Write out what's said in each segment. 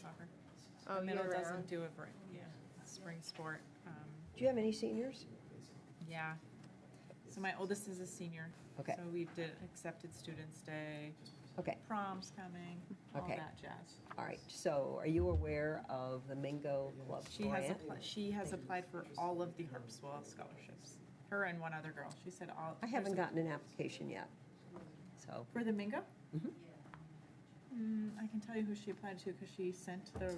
soccer. Oh, The middle year doesn't round. do it, spring sport. Do you have any seniors? Yeah. So my oldest is a senior. Okay. So we did Accepted Students Day, Okay, prom's coming, all Okay. that jazz. all right. So are you aware of the Mingo Club grant? She has applied for all of the Harpswell scholarships. Her and one other girl. She said all. I haven't gotten an application yet, so. For the Mingo? Mhm. I can tell you who she applied to because she sent the.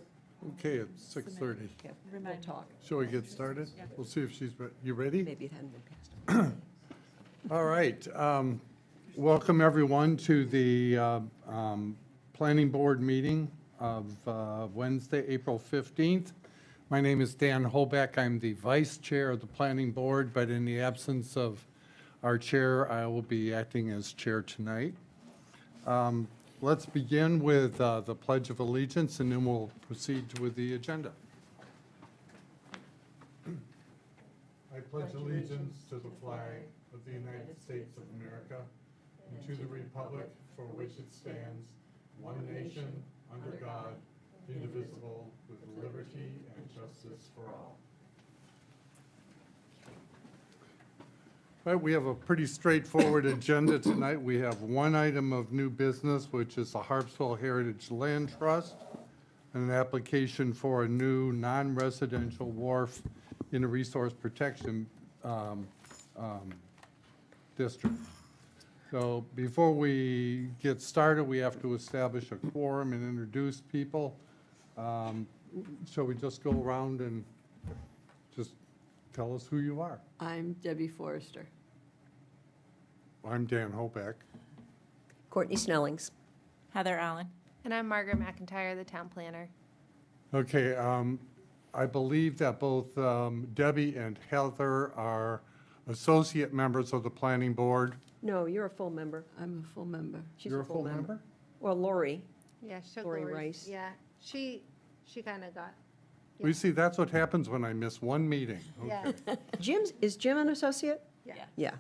Okay, it's 6:30. Yeah, we'll Remind me. talk. Shall we get started? Yeah. We'll see if she's, you ready? Maybe it hadn't been passed. All right. Welcome, everyone, to the Planning Board meeting of Wednesday, April 15th. My name is Dan Holbeck. I'm the Vice Chair of the Planning Board, but in the absence of our chair, I will be acting as chair tonight. Let's begin with the Pledge of Allegiance, and then we'll proceed with the agenda. I pledge allegiance to the flag of the United States of America and to the republic for which it stands, one nation, under God, indivisible, with liberty and justice for all. All right, we have a pretty straightforward agenda tonight. We have one item of new business, which is the Harpswell Heritage Land Trust, and an application for a new non-residential wharf in a resource protection district. So before we get started, we have to establish a quorum and introduce people. Shall we just go around and just tell us who you are? I'm Debbie Forrester. I'm Dan Hoback. Courtney Snellings. Heather Allen. And I'm Margaret McIntyre, the town planner. Okay, I believe that both Debbie and Heather are associate members of the planning board. No, you're a full member. I'm a full member. She's You're a full member? Well, Lori, Yeah, she took Lori Lori's- Rice. Yeah, she kind of got, Well, you see, that's what happens when I miss one meeting. yeah, Is Jim an associate? yeah. Yeah.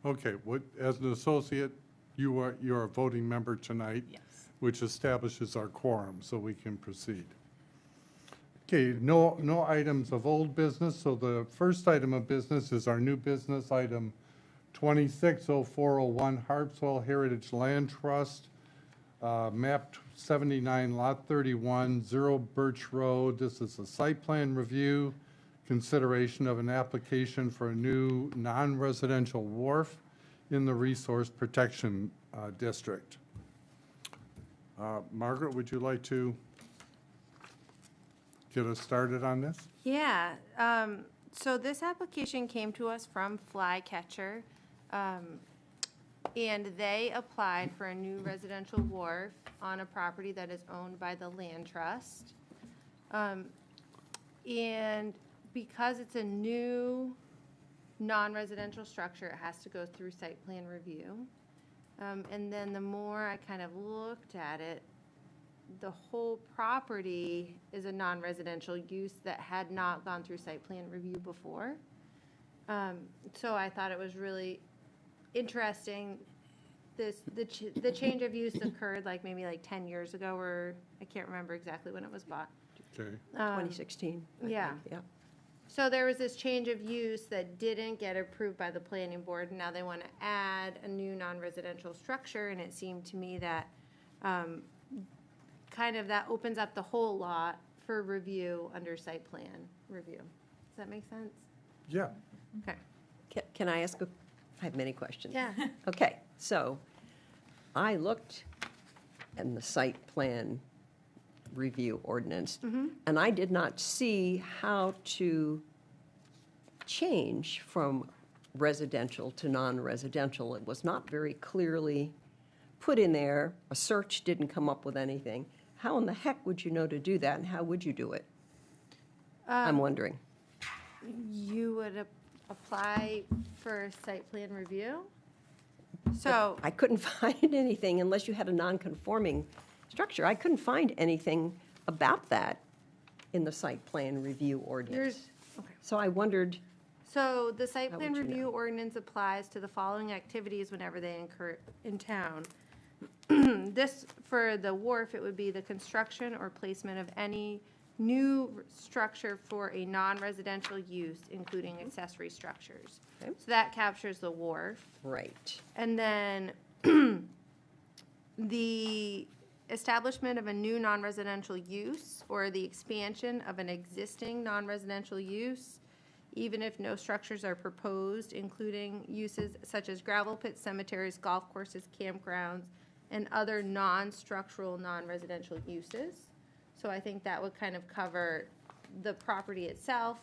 Okay, as an associate, you're a voting member tonight, Yes. which establishes our quorum, so we can proceed. Okay, no items of old business, so the first item of business is our new business item 260401 Harpswell Heritage Land Trust, map 79, lot 31, 0 Birch Road. This is a site plan review, consideration of an application for a new non-residential wharf in the Resource Protection District. Margaret, would you like to get us started on this? Yeah, so this application came to us from Flycatcher, and they applied for a new residential wharf on a property that is owned by the Land Trust. And because it's a new non-residential structure, it has to go through site plan review. And then the more I kind of looked at it, the whole property is a non-residential use that had not gone through site plan review before. So I thought it was really interesting. The change of use occurred maybe 10 years ago, or I can't remember exactly when it was bought. Okay. 2016. I yeah. think, Yeah. So there was this change of use that didn't get approved by the planning board, and now they want to add a new non-residential structure, and it seemed to me that kind of that opens up the whole lot for review under site plan review. Does that make sense? Yeah. Okay. Can I ask I have many questions. Yeah. Okay, so I looked in the site plan review ordinance, and I did not see how to change from residential to non-residential. It was not very clearly put in there. A search didn't come up with anything. How in the heck would you know to do that, and how would you do it? I'm wondering. You would apply for site plan review? So, I couldn't find anything unless you had a non-conforming structure. I couldn't find anything about that in the site plan review ordinance. okay. So I wondered, So the site How plan would you review know? ordinance applies to the following activities whenever they occur in town. this, for the wharf, it would be the construction or placement of any new structure for a non-residential use, including accessory structures. Okay. So that captures the wharf. Right. And then the establishment of a new non-residential use or the expansion of an existing non-residential use, even if no structures are proposed, including uses such as gravel pits, cemeteries, golf courses, campgrounds, and other non-structural, non-residential uses. So I think that would kind of cover the property itself.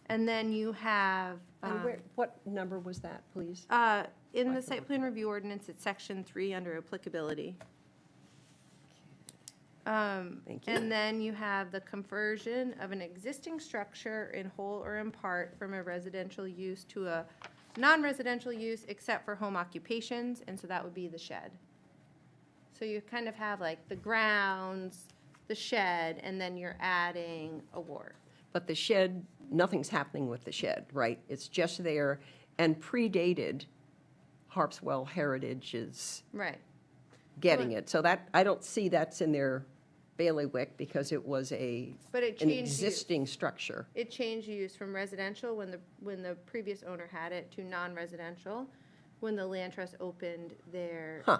And then you have, And what number was that, please? in the site plan review ordinance, it's section 3 under applicability. Thank you. And then you have the conversion of an existing structure in whole or in part from a residential use to a non-residential use except for home occupations, and so that would be the shed. So you kind of have like the grounds, the shed, and then you're adding a wharf. But the shed, nothing's happening with the shed, right? It's just there and predated Harpswell Heritage is Right. getting it. So that, I don't see that's in their bailiwick because it was But it an changed use. existing structure. It changed use from residential when the previous owner had it to non-residential when the land trust opened their. Huh.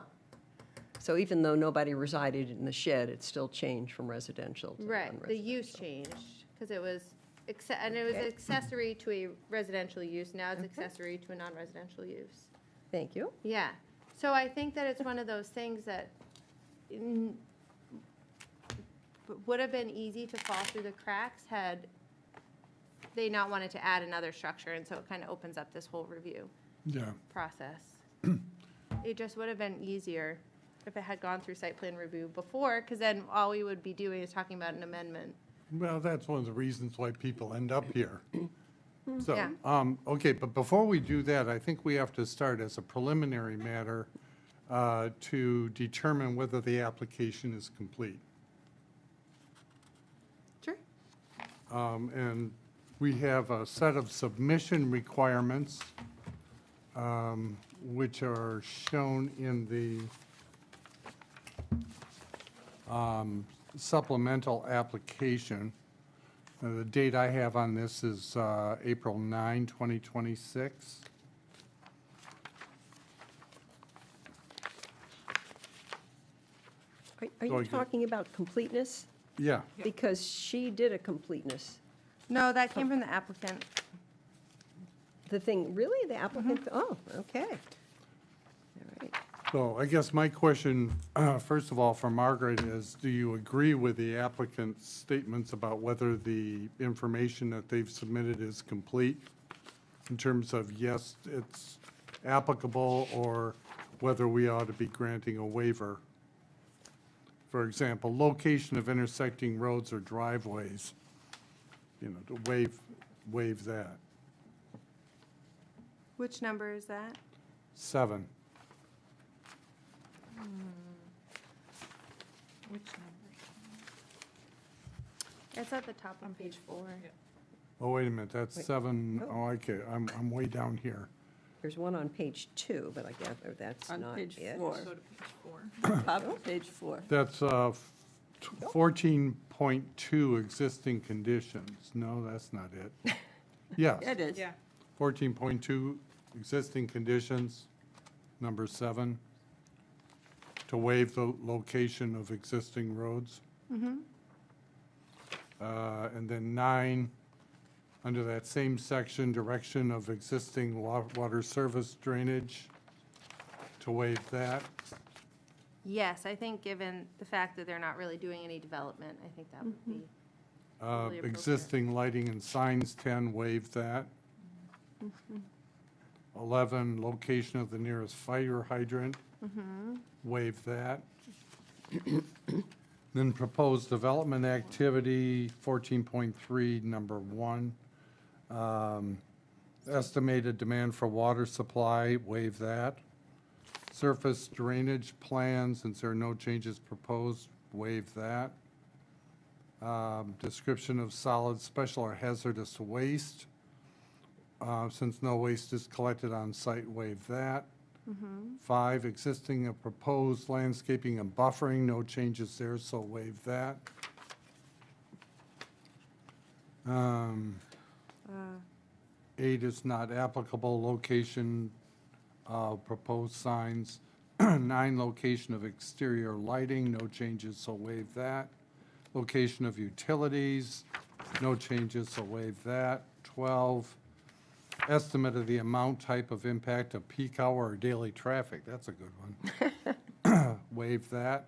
So even though nobody resided in the shed, it still changed from residential to Right, the non-residential. use changed, because it was, and it was Okay. accessory to a residential use, now it's Okay. accessory to a non-residential use. Thank you. Yeah, so I think that it's one of those things that would have been easy to fall through the cracks had they not wanted to add another structure, and so it kind of opens up this whole review Yeah. process. It just would have been easier if it had gone through site plan review before, because then all we would be doing is talking about an amendment. Well, that's one of the reasons why people end up here. So, Yeah. okay, but before we do that, I think we have to start as a preliminary matter to determine whether the application is complete. Sure. And we have a set of submission requirements, which are shown in the supplemental application. The date I have on this is April 9, 2026. Are So you I get- talking about completeness? Yeah, Because she did a completeness. No, that came from the applicant. The thing, really, the applicant, oh, okay. All right. so I guess my question, first of all, for Margaret is, do you agree with the applicant's statements about whether the information that they've submitted is complete? In terms of, yes, it's applicable, or whether we ought to be granting a waiver? For example, location of intersecting roads or driveways, to waive that. Which number is that? 7. Which number? It's at the top On of page 4. Oh, wait a minute, that's 7, oh, okay, I'm way down here. There's one on page 2, but I gather that's On not page it. 4. Go to page 4. Top of page 4. That's 14.2 existing conditions. No, that's not it. Yes, It is. Yeah. 14.2 existing conditions, number 7, to waive the location of existing roads. And then 9, under that same section, direction of existing water service drainage, to waive that. Yes, I think given the fact that they're not really doing any development, I think that would be totally appropriate. Existing lighting and signs, 10, waive that. 11, location of the nearest fire hydrant, waive that. Then proposed development activity, 14.3, number 1. Estimated demand for water supply, waive that. Surface drainage plans, since there are no changes proposed, waive that. Description of solid, special, or hazardous waste. Since no waste is collected on site, waive that. Mm-hmm. 5, existing and proposed landscaping and buffering, no changes there, so waive that. 8 is not applicable, location, proposed signs. 9, location of exterior lighting, no changes, so waive that. Location of utilities, no changes, so waive that. 12, estimate of the amount, type of impact of peak hour or daily traffic, that's a good one. Waive that.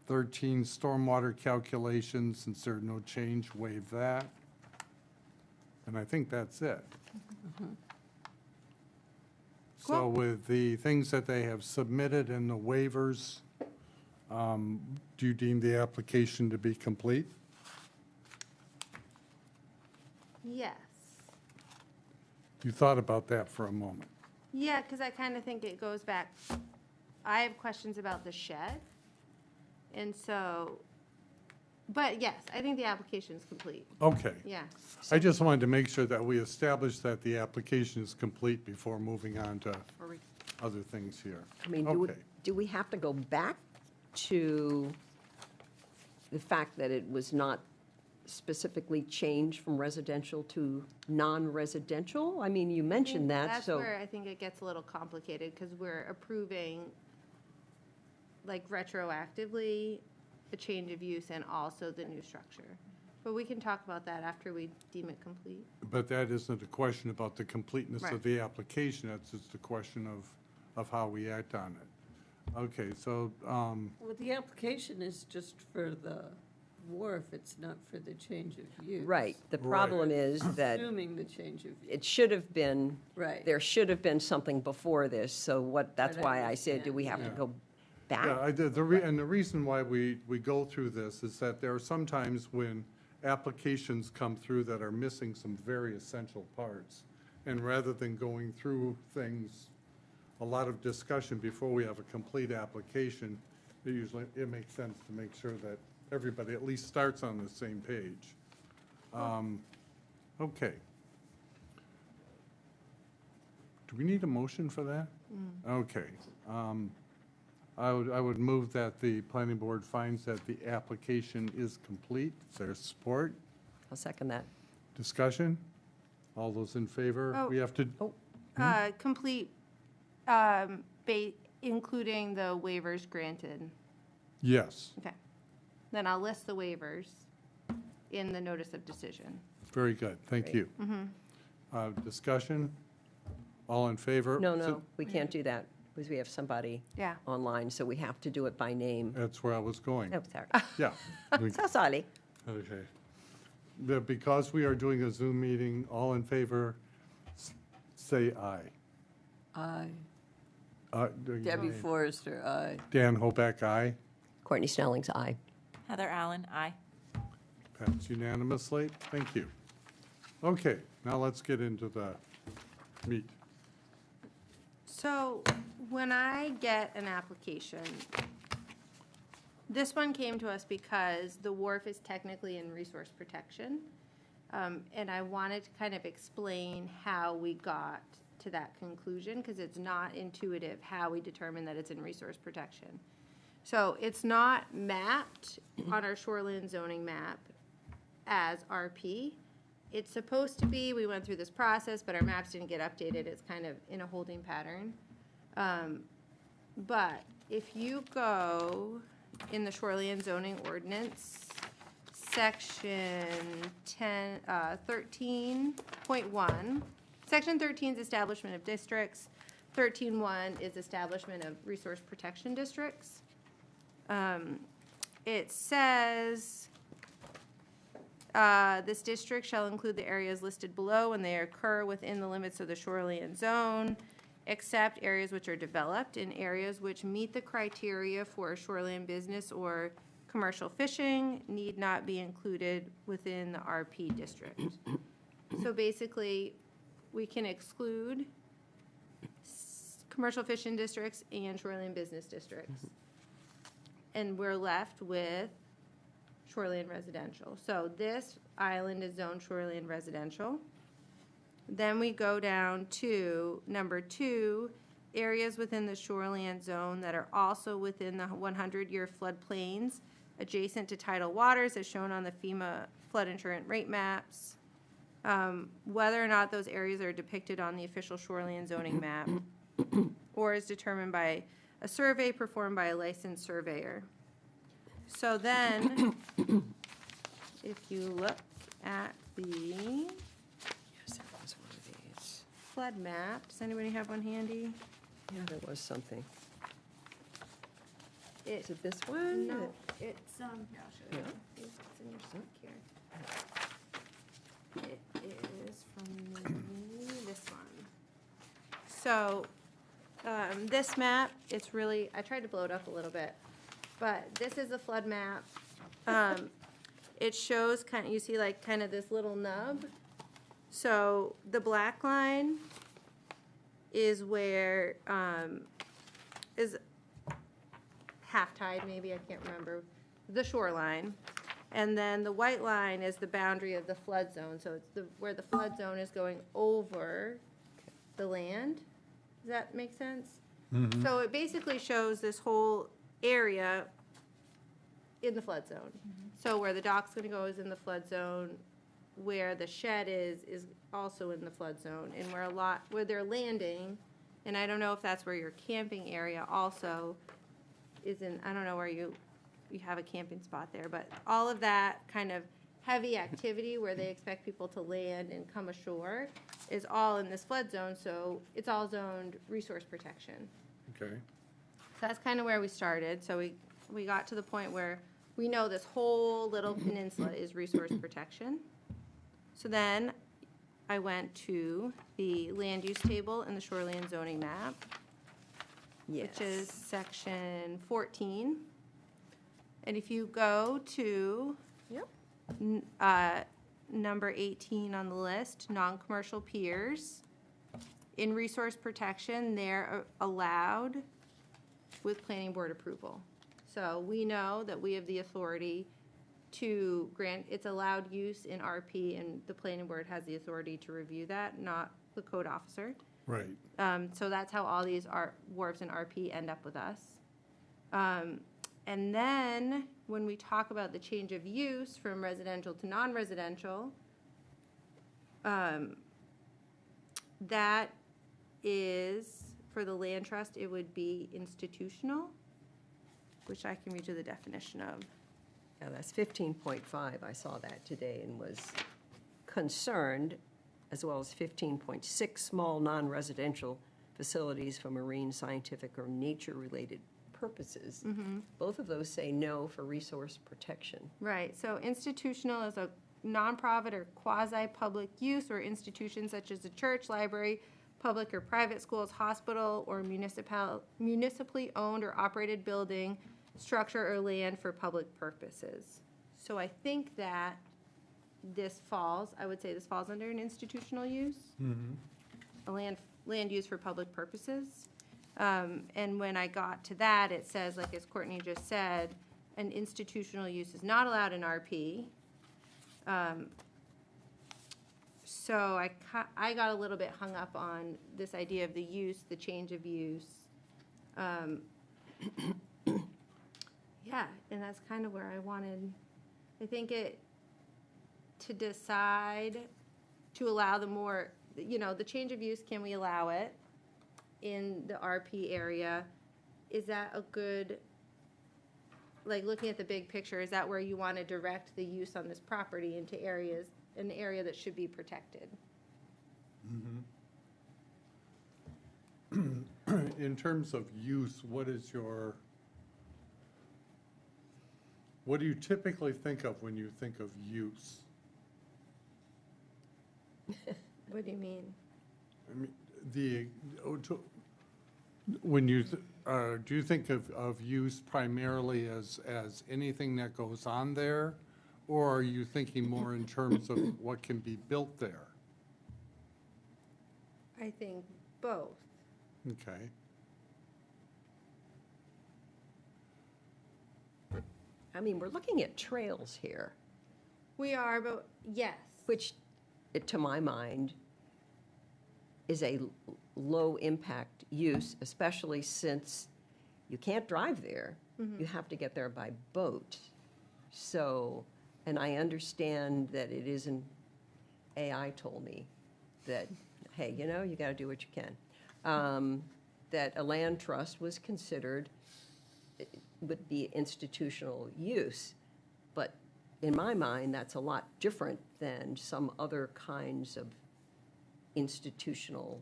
13, stormwater calculations, since there's no change, waive that. And I think that's it. So Cool. with the things that they have submitted and the waivers, do you deem the application to be complete? Yes. You thought about that for a moment. Yeah, because I kind of think it goes back, I have questions about the shed. And so, but yes, I think the application is complete. Okay. Yeah. I just wanted to make sure that we establish that the application is complete before moving on to other things here. I mean, Okay. do we have to go back to the fact that it was not specifically changed from residential to non-residential? I mean, you mentioned that, so. That's where I think it gets a little complicated, because we're approving, like retroactively, a change of use and also the new structure. But we can talk about that after we deem it complete. But that isn't a question about the completeness Right. of the application, that's just a question of how we act on it. Okay, so, Well, the application is just for the wharf, it's not for the change of use. Right, the Right. problem is that Assuming the change of use. it should have been, Right. there should have been something before this, so that's Right, I why I said, do we have to understand, go back? yeah, and the reason why we go through this is that there are some times when applications come through that are missing some very essential parts. And rather than going through things, a lot of discussion before we have a complete application, it makes sense to make sure that everybody at least starts on the same page. Okay. Do we need a motion for that? Okay. I would move that the planning board finds that the application is complete. Is there support? I'll second that. Discussion? All those in favor? Oh. We have to, Complete, including the waivers granted. yes, Okay. Then I'll list the waivers in the notice of decision. very good, thank you. Discussion? All in favor? No, we can't do that, because we have somebody Yeah. online, so we have to do it by name. That's where I was going, Oh, sorry. yeah. We- So sorry. Okay. Because we are doing a Zoom meeting, all in favor, say aye. Aye. Aye. Debbie Forrester, aye. Dan Hoback, aye. Courtney Snelling's aye. Heather Allen, aye. Passed unanimously. Thank you. Okay, now let's get into the meat. So when I get an application, this one came to us because the wharf is technically in resource protection. And I wanted to kind of explain how we got to that conclusion, because it's not intuitive how we determine that it's in resource protection. So it's not mapped on our shoreline zoning map as RP. It's supposed to be, we went through this process, but our maps didn't get updated. It's kind of in a holding pattern. But if you go in the shoreline zoning ordinance, section 13.1, section 13 is establishment of districts. 13.1 is establishment of resource protection districts. It says, this district shall include the areas listed below when they occur within the limits of the shoreline zone, except areas which are developed and areas which meet the criteria for shoreline business or commercial fishing need not be included within the RP district. So basically, we can exclude commercial fishing districts and shoreline business districts. And we're left with shoreline residential. So this island is zoned shoreline residential. Then we go down to number 2, areas within the shoreland zone that are also within the 100-year floodplains adjacent to tidal waters as shown on the FEMA flood insurance rate maps. Whether or not those areas are depicted on the official shoreland zoning map or is determined by a survey performed by a licensed surveyor. So then, if you look at the Yes, there was one of these. flood map, does anybody have one handy? Yeah, there was something. It, Is it this one? no, it's, here, I'll show you. Yeah. It's in your stack here. It is from this one. So, this map, it's really, I tried to blow it up a little bit, but this is a flood map. It shows kind of, you see like kind of this little nub. So the black line is where, is half tide maybe, I can't remember, the shoreline. And then the white line is the boundary of the flood zone, so it's where the flood zone is going over the land. Does that make sense? So it basically shows this whole area in the flood zone. So where the dock's gonna go is in the flood zone, where the shed is also in the flood zone, and where they're landing, and I don't know if that's where your camping area also is in, I don't know where you have a camping spot there, but all of that kind of heavy activity where they expect people to land and come ashore is all in this flood zone, so it's all zoned resource protection. Okay. So that's kind of where we started. So we got to the point where we know this whole little peninsula is resource protection. So then I went to the land use table in the shoreline zoning map, Yes. which is section 14. And if you go to Yep. number 18 on the list, non-commercial piers, in resource protection, they're allowed with planning board approval. So we know that we have the authority to grant, it's allowed use in RP, and the planning board has the authority to review that, not the code officer. Right. So that's how all these wharves and RP end up with us. And then, when we talk about the change of use from residential to non-residential, that is, for the land trust, it would be institutional, which I can read you the definition of. Yeah, that's 15.5. I saw that today and was concerned, as well as 15.6, small non-residential facilities for marine, scientific, or nature-related purposes. Both of those say no for resource protection. Right, so institutional is a nonprofit or quasi-public use, or institutions such as a church, library, public or private schools, hospital, or municipally owned or operated building, structure, or land for public purposes. So I think that I would say this falls under an institutional use. A land use for public purposes. And when I got to that, it says, like as Courtney just said, an institutional use is not allowed in RP. So I got a little bit hung up on this idea of the use, the change of use. Yeah, and that's kind of where I wanted, I think to decide to allow the more, the change of use, can we allow it in the RP area? Is that a good, like looking at the big picture, is that where you want to direct the use on this property into an area that should be protected? In terms of use, what do you typically think of when you think of use? What do you mean? I mean, do you think of use primarily as anything that goes on there? Or are you thinking more in terms of what can be built there? I think both. Okay. I mean, we're looking at trails here, We are, but yes. which, to my mind, is a low-impact use, especially since you can't drive there. You have to get there by boat. So, and I understand that it isn't, AI told me that, hey, you know, you got to do what you can. That a land trust was considered, would be institutional use. But in my mind, that's a lot different than some other kinds of institutional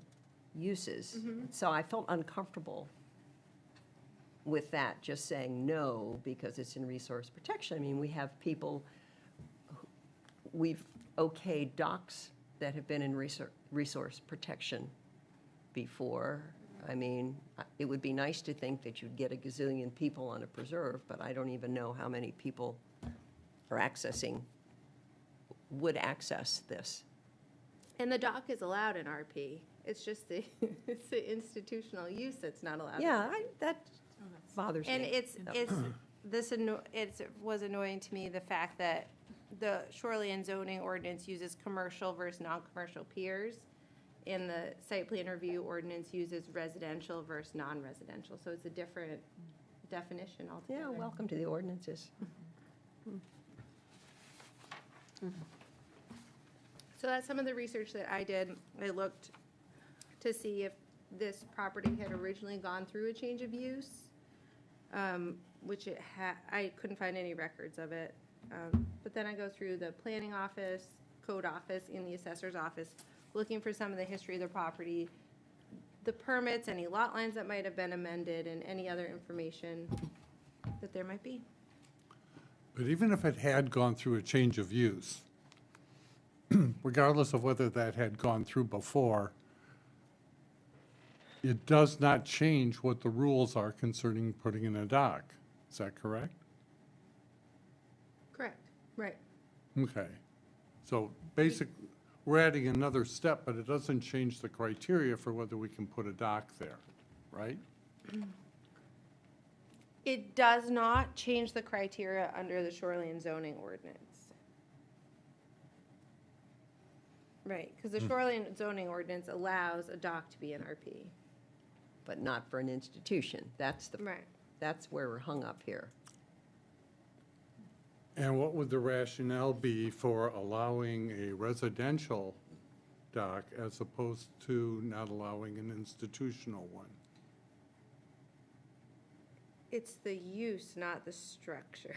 uses. So I felt uncomfortable with that, just saying no, because it's in resource protection. I mean, we have people, we've okayed docks that have been in resource protection before. I mean, it would be nice to think that you'd get a gazillion people on a preserve, but I don't even know how many people are would access this. And the dock is allowed in RP. It's just the, it's the institutional use that's not allowed. Yeah, that bothers me. And it was annoying to me, the fact that the shoreline zoning ordinance uses commercial versus non-commercial piers, and the site plan review ordinance uses residential versus non-residential, so it's a different definition altogether. Yeah, welcome to the ordinances. So that's some of the research that I did. I looked to see if this property had originally gone through a change of use, which it I couldn't find any records of it. But then I go through the planning office, code office, and the assessor's office, looking for some of the history of the property, the permits, any lot lines that might have been amended, and any other information that there might be. But even if it had gone through a change of use, regardless of whether that had gone through before, it does not change what the rules are concerning putting in a dock. Is that correct? Correct. Right. Okay. So we're adding another step, but it doesn't change the criteria for whether we can put a dock there, right? It does not change the criteria under the shoreline zoning ordinance. Right, because the shoreline zoning ordinance allows a dock to be an RP. But not for an institution. Right. That's where we're hung up here. And what would the rationale be for allowing a residential dock as opposed to not allowing an institutional one? It's the use, not the structure.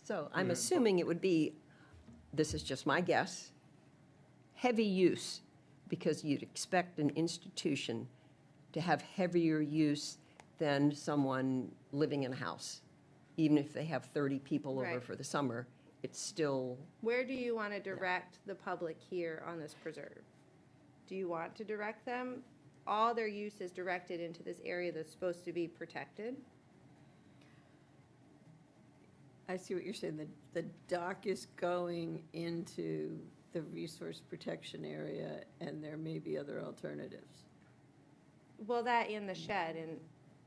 So I'm assuming it would be, this is just my guess, heavy use, because you'd expect an institution to have heavier use than someone living in a house. Even if they have 30 people over Right. for the summer, it's still, Where do you want to direct the public here on this preserve? Do you want to direct them? All their use is directed into this area that's supposed to be protected. I see what you're saying, the dock is going into the resource protection area, and there may be other alternatives. Well, that and the shed,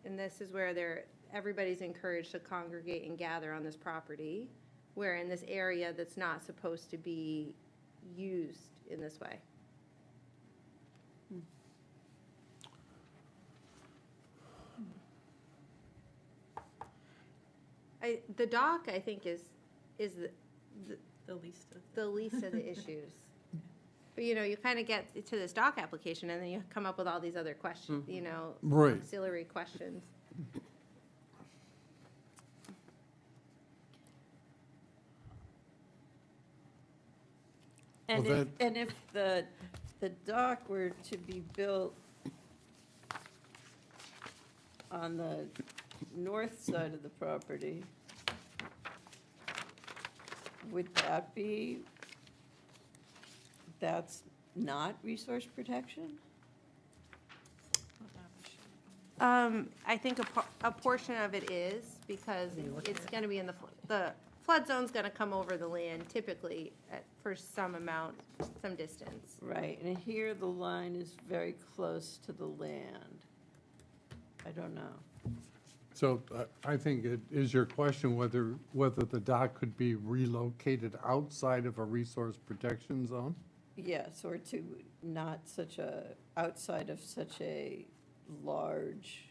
and this is where everybody's encouraged to congregate and gather on this property, where in this area that's not supposed to be used in this way. The dock, I think, is The least of. the least of the issues. But, you kind of get to this dock application, and then you come up with all these other questions, Right. auxiliary questions. And Well, if the dock were to be built on the north side of the property, would that's not resource protection? I think a portion of it is, because it's gonna be in the flood zone's gonna come over the land typically for some amount, some distance. Right, and here the line is very close to the land. I don't know. So I think it is your question whether the dock could be relocated outside of a resource protection zone? Yes, or to not such a, outside of such a large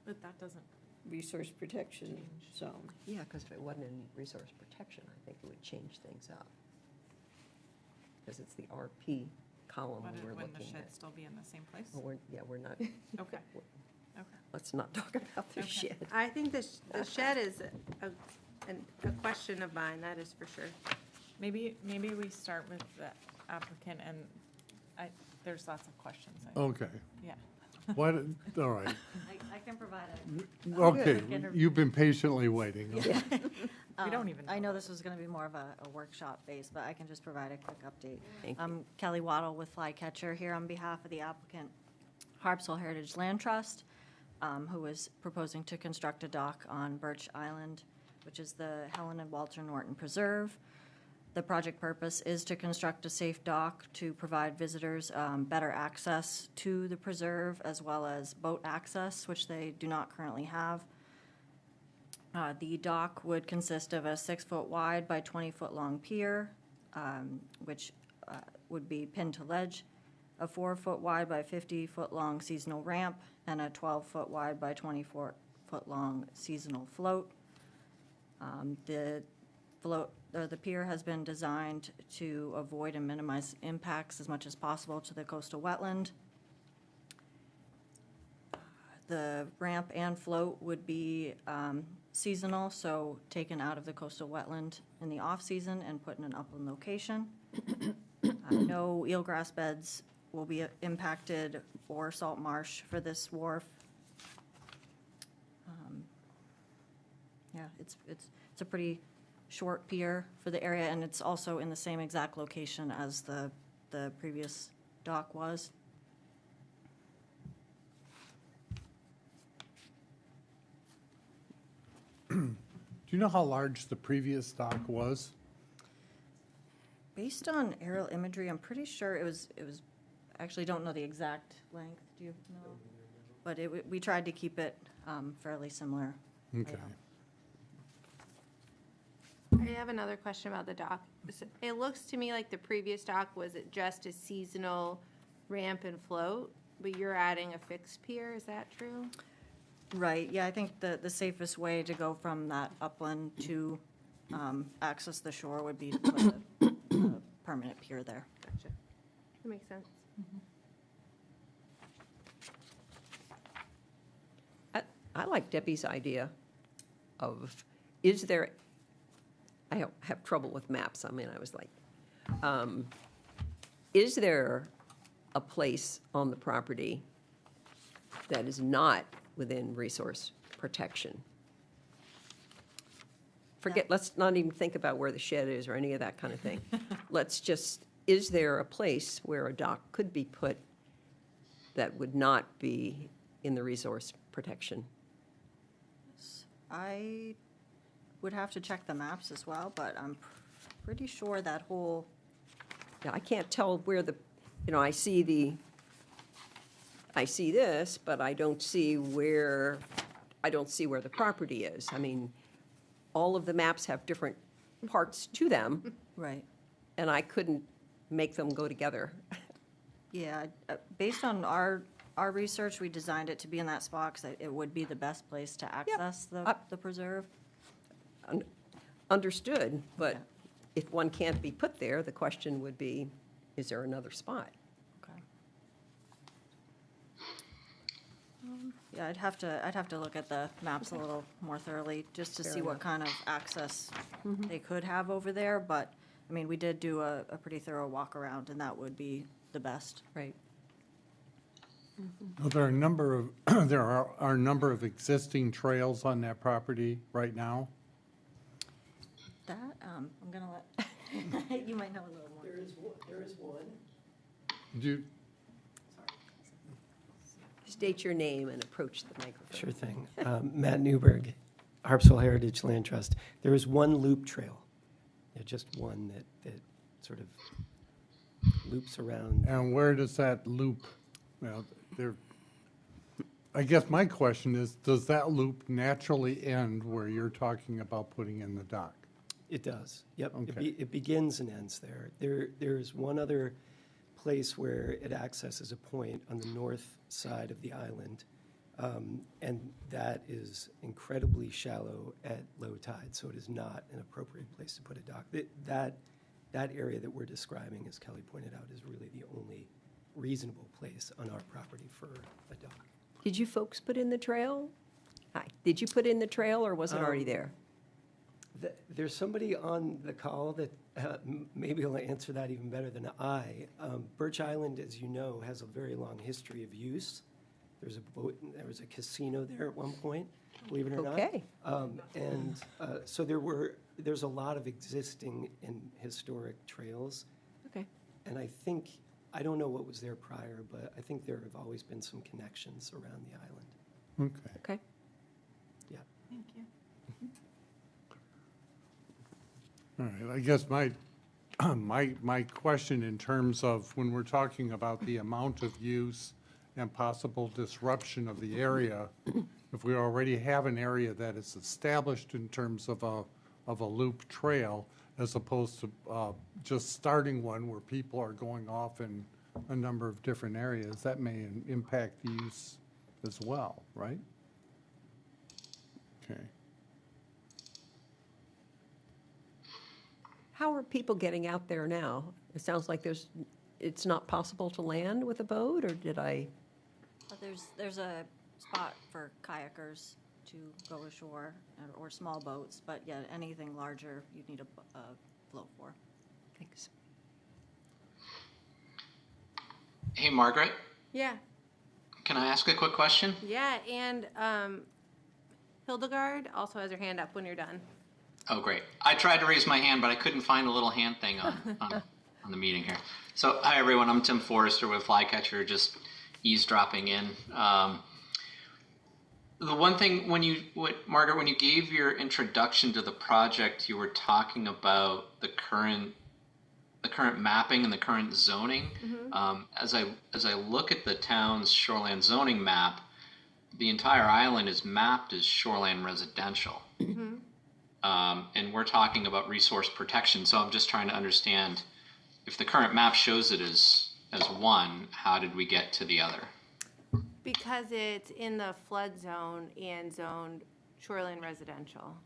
But that doesn't, resource protection zone. Yeah, because if it wasn't in resource protection, I think it would change things up. Because it's the RP column wouldn't we're the looking shed at. still be in the same place? Well, we're not, Okay, okay. let's not talk about the Okay. shed. I think the shed is a question of mine, that is for sure. Maybe we start with the applicant, and there's lots of questions. Okay. Yeah. What, all right. I can provide it. Okay, you've been patiently waiting. Okay. We don't even I know. know this was going to be more of a workshop base, but I can just provide a quick update. Thank you. I'm Kelly Waddle with Flycatcher here on behalf of the applicant Harpswell Heritage Land Trust, who is proposing to construct a dock on Birch Island, which is the Helen and Walter Norton Preserve. The project purpose is to construct a safe dock to provide visitors better access to the preserve, as well as boat access, which they do not currently have. The dock would consist of a 6-foot wide by 20-foot long pier, which would be pinned to ledge, a 4-foot wide by 50-foot long seasonal ramp, and a 12-foot wide by 24-foot long seasonal float. The pier has been designed to avoid and minimize impacts as much as possible to the coastal wetland. The ramp and float would be seasonal, so taken out of the coastal wetland in the off-season and put in an upland location. No eelgrass beds will be impacted or salt marsh for this wharf. Yeah, it's a pretty short pier for the area, and it's also in the same exact location as the previous dock was. Do you know how large the previous dock was? Based on aerial imagery, I'm pretty sure it was, I actually don't know the exact length, do you know? But we tried to keep it fairly similar. Okay. I have another question about the dock. It looks to me like the previous dock was it just a seasonal ramp and float, but you're adding a fixed pier, is that true? Right, yeah, I think the safest way to go from that upland to access the shore would be to put a permanent pier there. Gotcha. That makes sense. I like Debbie's idea of, is there, I have trouble with maps, I mean, I was like, is there a place on the property that is not within resource protection? Forget, let's not even think about where the shed is or any of that kind of thing. Let's just, is there a place where a dock could be put that would not be in the resource protection? I would have to check the maps as well, but I'm pretty sure that whole, Yeah, I can't tell where the, I see this, but I don't see where the property is. I mean, all of the maps have different parts to them, right. and I couldn't make them go together. Yeah, based on our research, we designed it to be in that spot because it would be the best place to access the preserve. Understood, but Yeah. if one can't be put there, the question would be, is there another spot? Okay. Yeah, I'd have to look at the maps a little more thoroughly, just to Fair see what enough. kind of access they could have over there, but, I mean, we did do a pretty thorough walk around, and that would be the best. Right. Well, there are a number of, there are a number of existing trails on that property right now. That, I'm gonna let, you might know a little more. There is one. Do you, State your name and approach the microphone. Sure thing. Matt Newberg, Harpswell Heritage Land Trust. There is one loop trail, just one that sort of loops around. and where does that loop, well, there, I guess my question is, does that loop naturally end where you're talking about putting in the dock? It does, yep. Okay. It begins and ends there. There's one other place where it accesses a point on the north side of the island, and that is incredibly shallow at low tide, so it is not an appropriate place to put a dock. That area that we're describing, as Kelly pointed out, is really the only reasonable place on our property for a dock. Did you folks put in the trail? Hi, did you put in the trail, or was it already there? There's somebody on the call that maybe will answer that even better than I. Birch Island, as you know, has a very long history of use. There was a casino there at one point, believe it or not. Okay. So there's a lot of existing and historic trails. Okay. And I don't know what was there prior, but I think there have always been some connections around the island. Okay. Okay. Yeah. Thank you. All right, I guess my question in terms of when we're talking about the amount of use and possible disruption of the area, if we already have an area that is established in terms of a loop trail, as opposed to just starting one where people are going off in a number of different areas, that may impact the use as well, right? Okay. How are people getting out there now? It sounds like it's not possible to land with a boat, or did I? There's a spot for kayakers to go ashore, or small boats, but yeah, anything larger, you'd need a float for. Thanks. Hey, Margaret, Yeah, can I ask a quick question? yeah, and Hildegard also has her hand up when you're done. Oh, great. I tried to raise my hand, but I couldn't find a little hand thing on the meeting here. So, hi, everyone. I'm Tim Forrester with Flycatcher, just eavesdropping in. The one thing, Margaret, when you gave your introduction to the project, you were talking about the current mapping and the current zoning. As I look at the town's shoreline zoning map, the entire island is mapped as shoreline residential. And we're talking about resource protection. So I'm just trying to understand, if the current map shows it as one, how did we get to the other? Because it's in the flood zone and zoned shoreline residential.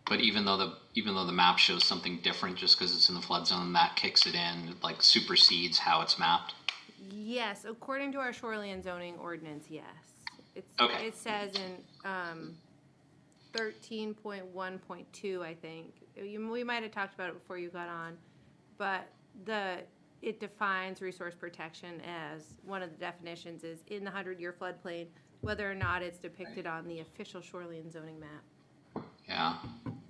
But even though the map shows something different, just because it's in the flood zone, that kicks it in, like supersedes how it's mapped? Yes, according to our shoreline zoning ordinance, yes. Okay. It says in 13.1.2, I think. We might have talked about it before you got on, but it defines resource protection as, one of the definitions is in the 100-year floodplain, whether or not it's depicted on the official shoreline zoning map. Yeah.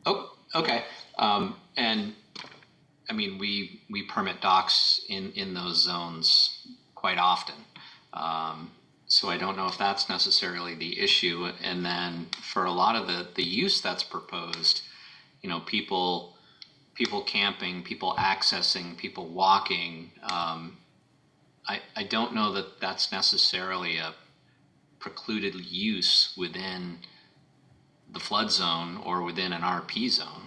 Oh, okay. And I mean, we permit docks in those zones quite often. So I don't know if that's necessarily the issue. And then for a lot of the use that's proposed, people camping, people accessing, people walking, I don't know that that's necessarily a precluded use within the flood zone or within an RP zone.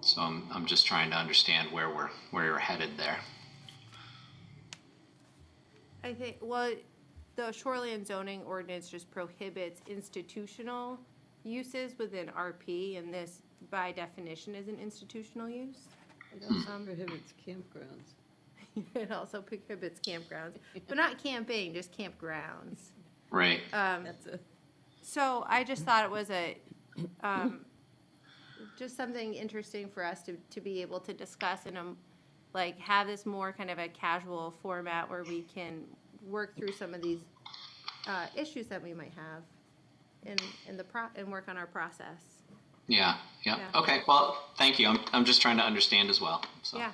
So I'm just trying to understand where you're headed there. I think, well, the shoreline zoning ordinance just prohibits institutional uses within RP, and this, by definition, is an institutional use. It also prohibits campgrounds. It also prohibits campgrounds, but not camping, just campgrounds. Right. That's a, So I just thought it was just something interesting for us to be able to discuss and have this more kind of a casual format where we can work through some of these issues that we might have and work on our process. Yeah. Yeah. Okay. Well, thank you. I'm just trying to understand as well. So. Yeah.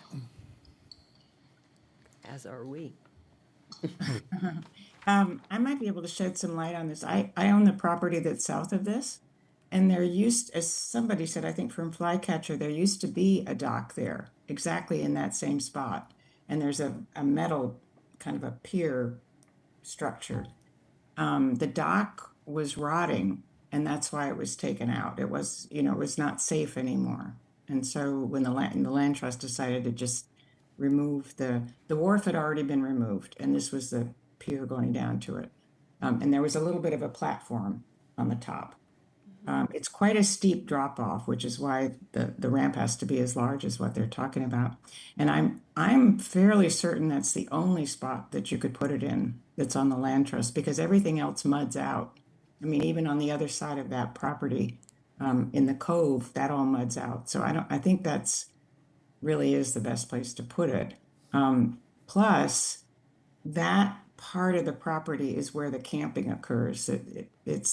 As are we. I might be able to shed some light on this. I own the property that's south of this, and there as somebody said, I think from Flycatcher, there used to be a dock there, exactly in that same spot. And there's a metal kind of a pier structure. the dock was rotting, and that's why it was taken out. It was, it was not safe anymore. And so when the land trust decided to just remove the wharf had already been removed, and this was the pier going down to it. And there was a little bit of a platform on the top. It's quite a steep drop off, which is why the ramp has to be as large as what they're talking about. And I'm fairly certain that's the only spot that you could put it in that's on the land trust, because everything else muds out. I mean, even on the other side of that property, in the cove, that all muds out. So I think that's really is the best place to put it. Plus, that part of the property is where the camping occurs.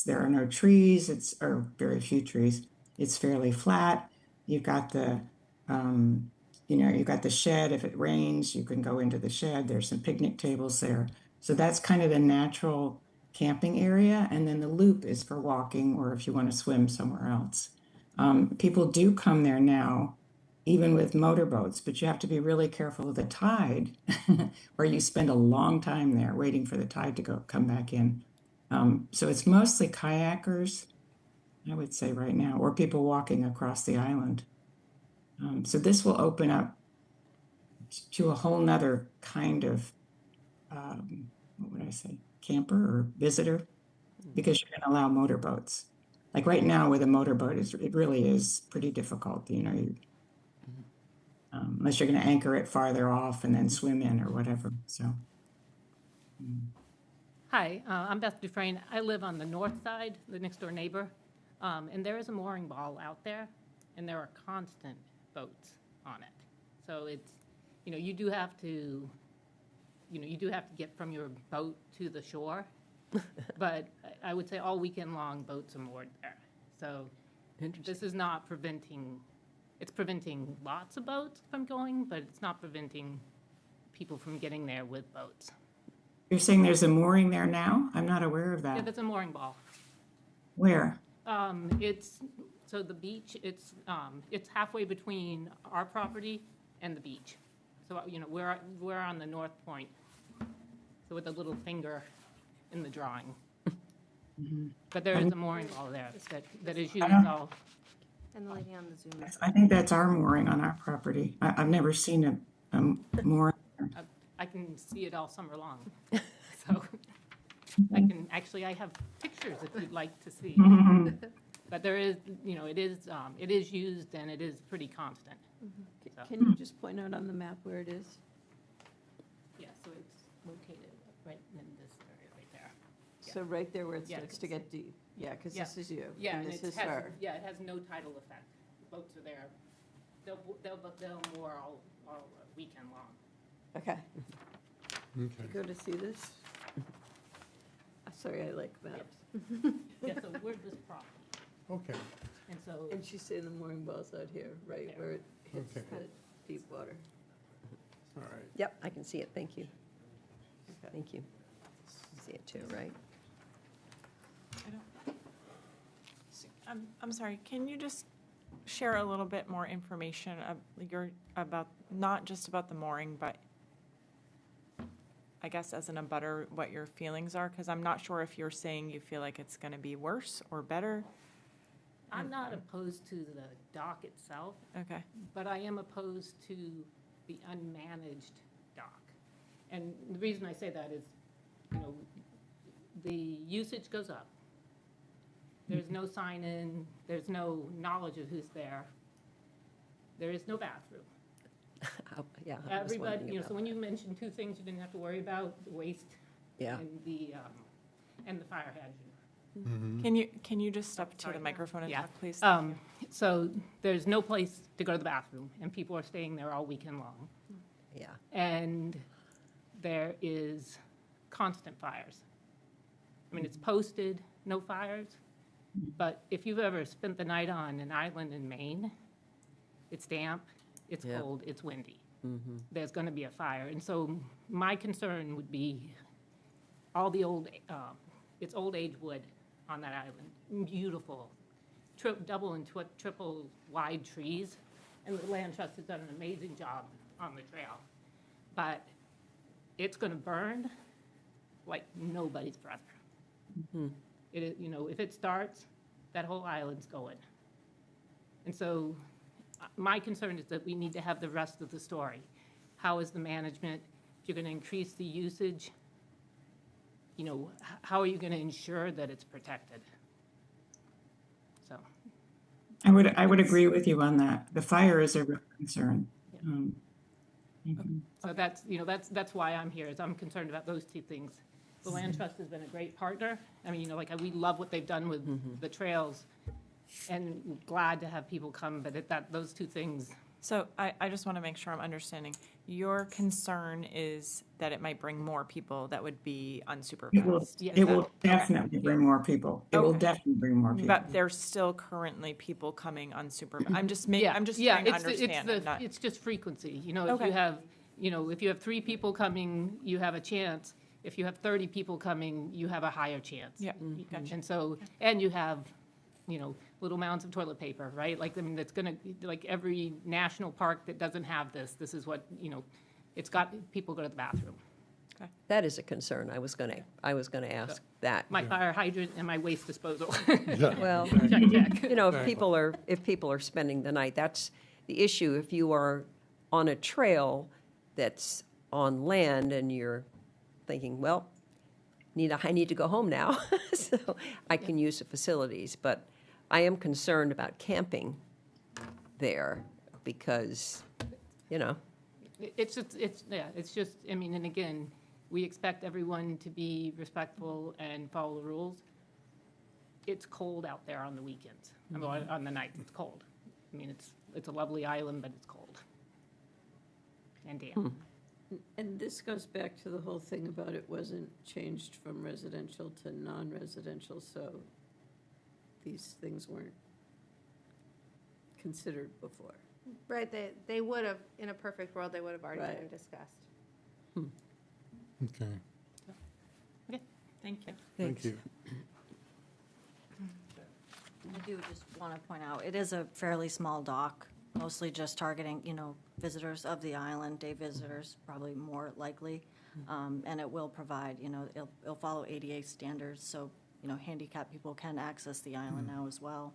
There are no trees, or very few trees. It's fairly flat. You've got you've got the shed. If it rains, you can go into the shed. There's some picnic tables there. So that's kind of the natural camping area. And then the loop is for walking, or if you want to swim somewhere else. People do come there now, even with motorboats, but you have to be really careful of the tide, or you spend a long time there waiting for the tide to come back in. So it's mostly kayakers, I would say right now, or people walking across the island. So this will open up to a whole nother kind of, what would I say, camper or visitor, because you're going to allow motorboats. Like right now with a motorboat, it really is pretty difficult, unless you're going to anchor it farther off and then swim in or whatever. So. Hi, I'm Beth Dufresne. I live on the north side, the next door neighbor, and there is a mooring ball out there, and there are constant boats on it. So it's, you do have to get from your boat to the shore, but I would say all weekend long boats are moored there. So this is not preventing. It's preventing lots of boats from going, but it's not preventing people from getting there with boats. You're saying there's a mooring there now? I'm not aware of that. Yeah, that's a mooring ball. Where? The beach, it's halfway between our property and the beach. So, we're on the north point. So with a little finger in the drawing. Mm-hmm. But there is a mooring ball there that is used all. And the lady on the Zoom. I think that's our mooring on our property. I've never seen a mooring. I can see it all summer long. So I have pictures if you'd like to see. But there is, it is used and it is pretty constant. So. Can you just point out on the map where it is? Yeah, so it's located right in this area right there. Yeah. So right there where it Yeah, starts to get deep. Yeah, because this is you. Yeah, and and this it is has, her. yeah, it has no tidal effect. The boats are there. They'll moor all weekend long. Okay. Okay. Go to see this? Sorry, I like maps. Yeah, so we're this property. Okay. And so, And she's saying the mooring ball's out here, right There. where it hits Okay. the deep water. All right. Yep, I can see it, thank you. Okay. Thank you. You see it too, right? I'm sorry, can you just share a little bit more information about, not just about the mooring, but I guess as an abutter, what your feelings are? Because I'm not sure if you're saying you feel like it's going to be worse or better. I'm not opposed to the dock itself, Okay. but I am opposed to the unmanaged dock. And the reason I say that is, the usage goes up. There's no sign-in, there's no knowledge of who's there. There is no bathroom. Yeah. I was Everybody, wondering so about when that. you mentioned two things you didn't have to worry about, the waste Yeah. and the fire hydrant. Can you just step to Sorry. the microphone and Yeah. talk, please? So there's no place to go to the bathroom, and people are staying there all weekend long. Yeah. And there is constant fires. I mean, it's posted, no fires, but if you've ever spent the night on an island in Maine, it's damp, it's Yeah. cold, it's windy. There's going to be a fire. And so my concern would be all the it's old age wood on that island, beautiful, double and triple wide trees, and the Land Trust has done an amazing job on the trail. But it's going to burn like nobody's brother. It, if it starts, that whole island's going. And so my concern is that we need to have the rest of the story. How is the management? If you're going to increase the usage, how are you going to ensure that it's protected? So. I would agree with you on that. The fire is a real concern. So that's why I'm here, is I'm concerned about those two things. The Land Trust has been a great partner. I mean, we love what they've done with the trails, and glad to have people come, but those two things. So I just want to make sure I'm understanding. Your concern is that it might bring more people that would be unsupervised. It will definitely bring more people. It will Okay. definitely bring more people. But there's still currently people coming unsupervised. I'm just trying to understand. It's just frequency. If Okay. if you have 3 people coming, you have a chance. If you have 30 people coming, you have a higher chance. Yeah, gotcha. And so, and you have, little mounds of toilet paper, right? That's gonna, every national park that doesn't have this is what, it's got, people go to the bathroom. That is a concern. I was gonna ask that. My fire hydrant and my waste disposal. Well, Check. if people are spending the night, that's the issue. If you are on a trail that's on land and you're thinking, well, I need to go home now, so I can use the facilities. But I am concerned about camping there because, It's just, and again, we expect everyone to be respectful and follow the rules. It's cold out there on the weekends, on the nights, it's cold. It's a lovely island, but it's cold. And damp. And this goes back to the whole thing about it wasn't changed from residential to non-residential, so these things weren't considered before. Right, they would have, in a perfect world, they would have already Right. been discussed. Okay, Okay, thank you. thank you. I do just want to point out, it is a fairly small dock, mostly just targeting, visitors of the island, day visitors, probably more likely. And it will provide, it'll follow ADA standards, so, handicapped people can access the island now as well.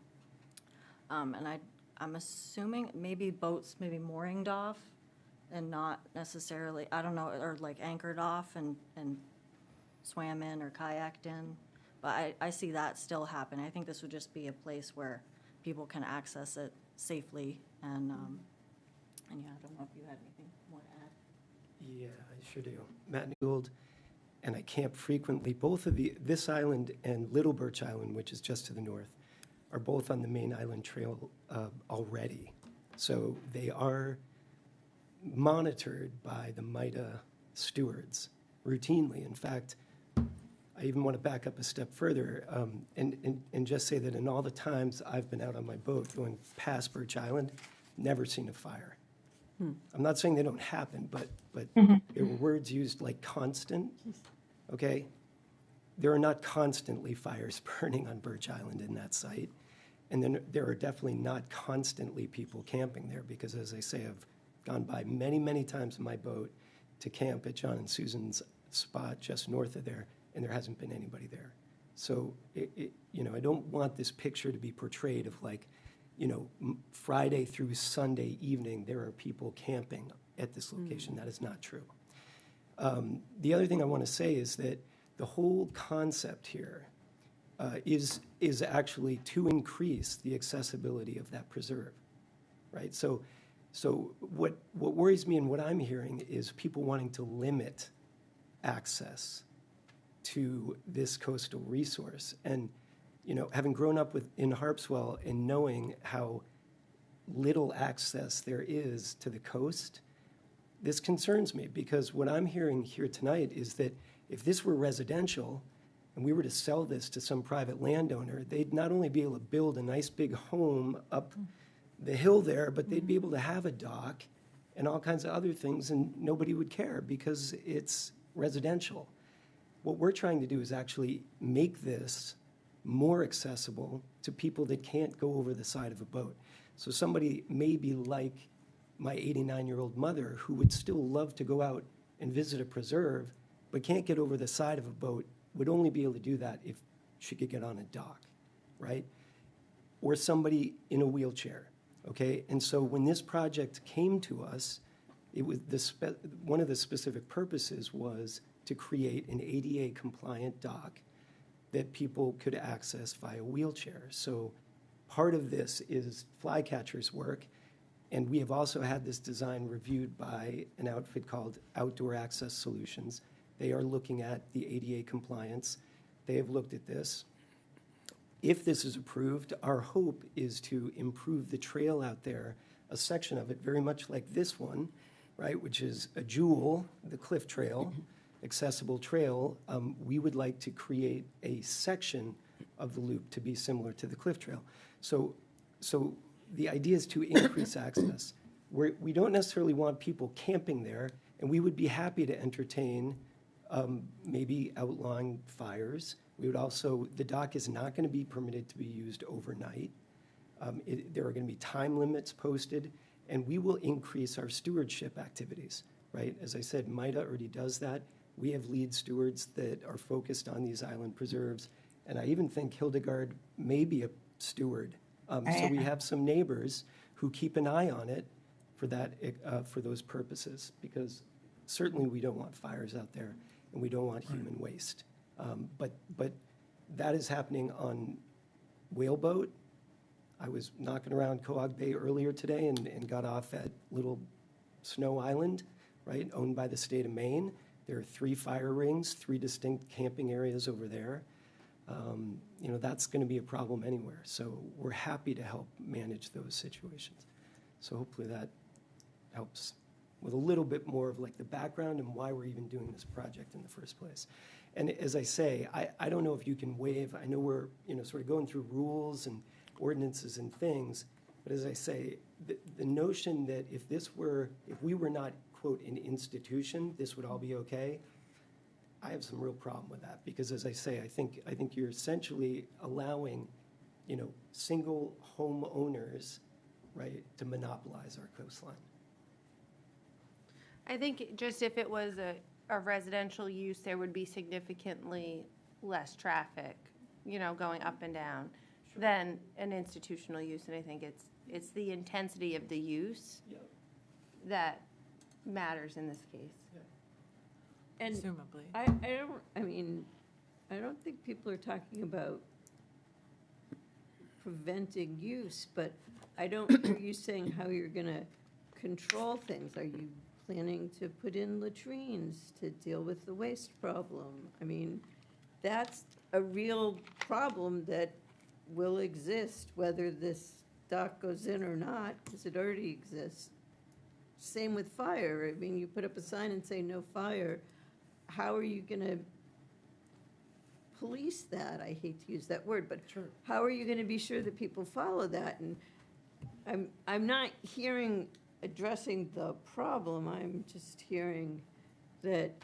And I'm assuming maybe boats may be moored off and not necessarily, I don't know, or anchored off and swam in or kayaked in. But I see that still happen. I think this would just be a place where people can access it safely. And I don't know if you had anything more to add. Yeah, I sure do. Matt Newell, and I camp frequently. Both of this island and Little Birch Island, which is just to the north, are both on the main island trail already. So they are monitored by the MITA stewards routinely. In fact, I even want to back up a step further and just say that in all the times I've been out on my boat going past Birch Island, never seen a fire. I'm not saying they don't happen, but there were words used like constant, okay? There are not constantly fires burning on Birch Island in that site. And then there are definitely not constantly people camping there because, as I say, I've gone by many, many times in my boat to camp at John and Susan's spot just north of there, and there hasn't been anybody there. So, I don't want this picture to be portrayed of Friday through Sunday evening, there are people camping at this location. That is not true. The other thing I want to say is that the whole concept here is actually to increase the accessibility of that preserve, right? So what worries me and what I'm hearing is people wanting to limit access to this coastal resource. And, having grown up in Harpswell and knowing how little access there is to the coast, this concerns me because what I'm hearing here tonight is that if this were residential and we were to sell this to some private landowner, they'd not only be able to build a nice big home up the hill there, but they'd be able to have a dock and all kinds of other things, and nobody would care because it's residential. What we're trying to do is actually make this more accessible to people that can't go over the side of a boat. So somebody maybe like my 89-year-old mother who would still love to go out and visit a preserve but can't get over the side of a boat would only be able to do that if she could get on a dock, right? Or somebody in a wheelchair, okay? And so when this project came to us, it was one of the specific purposes was to create an ADA-compliant dock that people could access via wheelchair. So part of this is Flycatcher's work, and we have also had this design reviewed by an outfit called Outdoor Access Solutions. They are looking at the ADA compliance. They have looked at this. If this is approved, our hope is to improve the trail out there, a section of it very much like this one, right, which is a jewel, the Cliff Trail, accessible trail. We would like to create a section of the loop to be similar to the Cliff Trail. So the idea is to increase access. We don't necessarily want people camping there, and we would be happy to entertain maybe outlawing fires. We would also, the dock is not going to be permitted to be used overnight. There are going to be time limits posted, and we will increase our stewardship activities, right? As I said, MITA already does that. We have lead stewards that are focused on these island preserves, and I even think Hildegard may be a steward. So we have some neighbors who keep an eye on it for that, for those purposes, because certainly we don't want fires out there, and we don't want human waste. But that is happening on Whaleboat. I was knocking around Coag Bay earlier today and got off at Little Snow Island, right, owned by the state of Maine. There are 3 fire rings, 3 distinct camping areas over there. That's going to be a problem anywhere. So we're happy to help manage those situations. So hopefully that helps with a little bit more of like the background and why we're even doing this project in the first place. And as I say, I don't know if you can waive, I know we're, sort of going through rules and ordinances and things, but as I say, the notion that if we were not, quote, an institution, this would all be okay, I have some real problem with that, because as I say, I think you're essentially allowing, single homeowners, right, to monopolize our coastline. I think just if it was a residential use, there would be significantly less traffic, going up and down than an institutional use. And I think it's the intensity of the use that matters in this case. And Presumably. I don't think people are talking about preventing use, but I don't hear you saying how you're going to control things. Are you planning to put in latrines to deal with the waste problem? I mean, that's a real problem that will exist whether this dock goes in or not, because it already exists. Same with fire. I mean, you put up a sign and say no fire. How are you going to police that? I hate to use that word, but how are you going to be sure that people follow that? And I'm not hearing addressing the problem. I'm just hearing that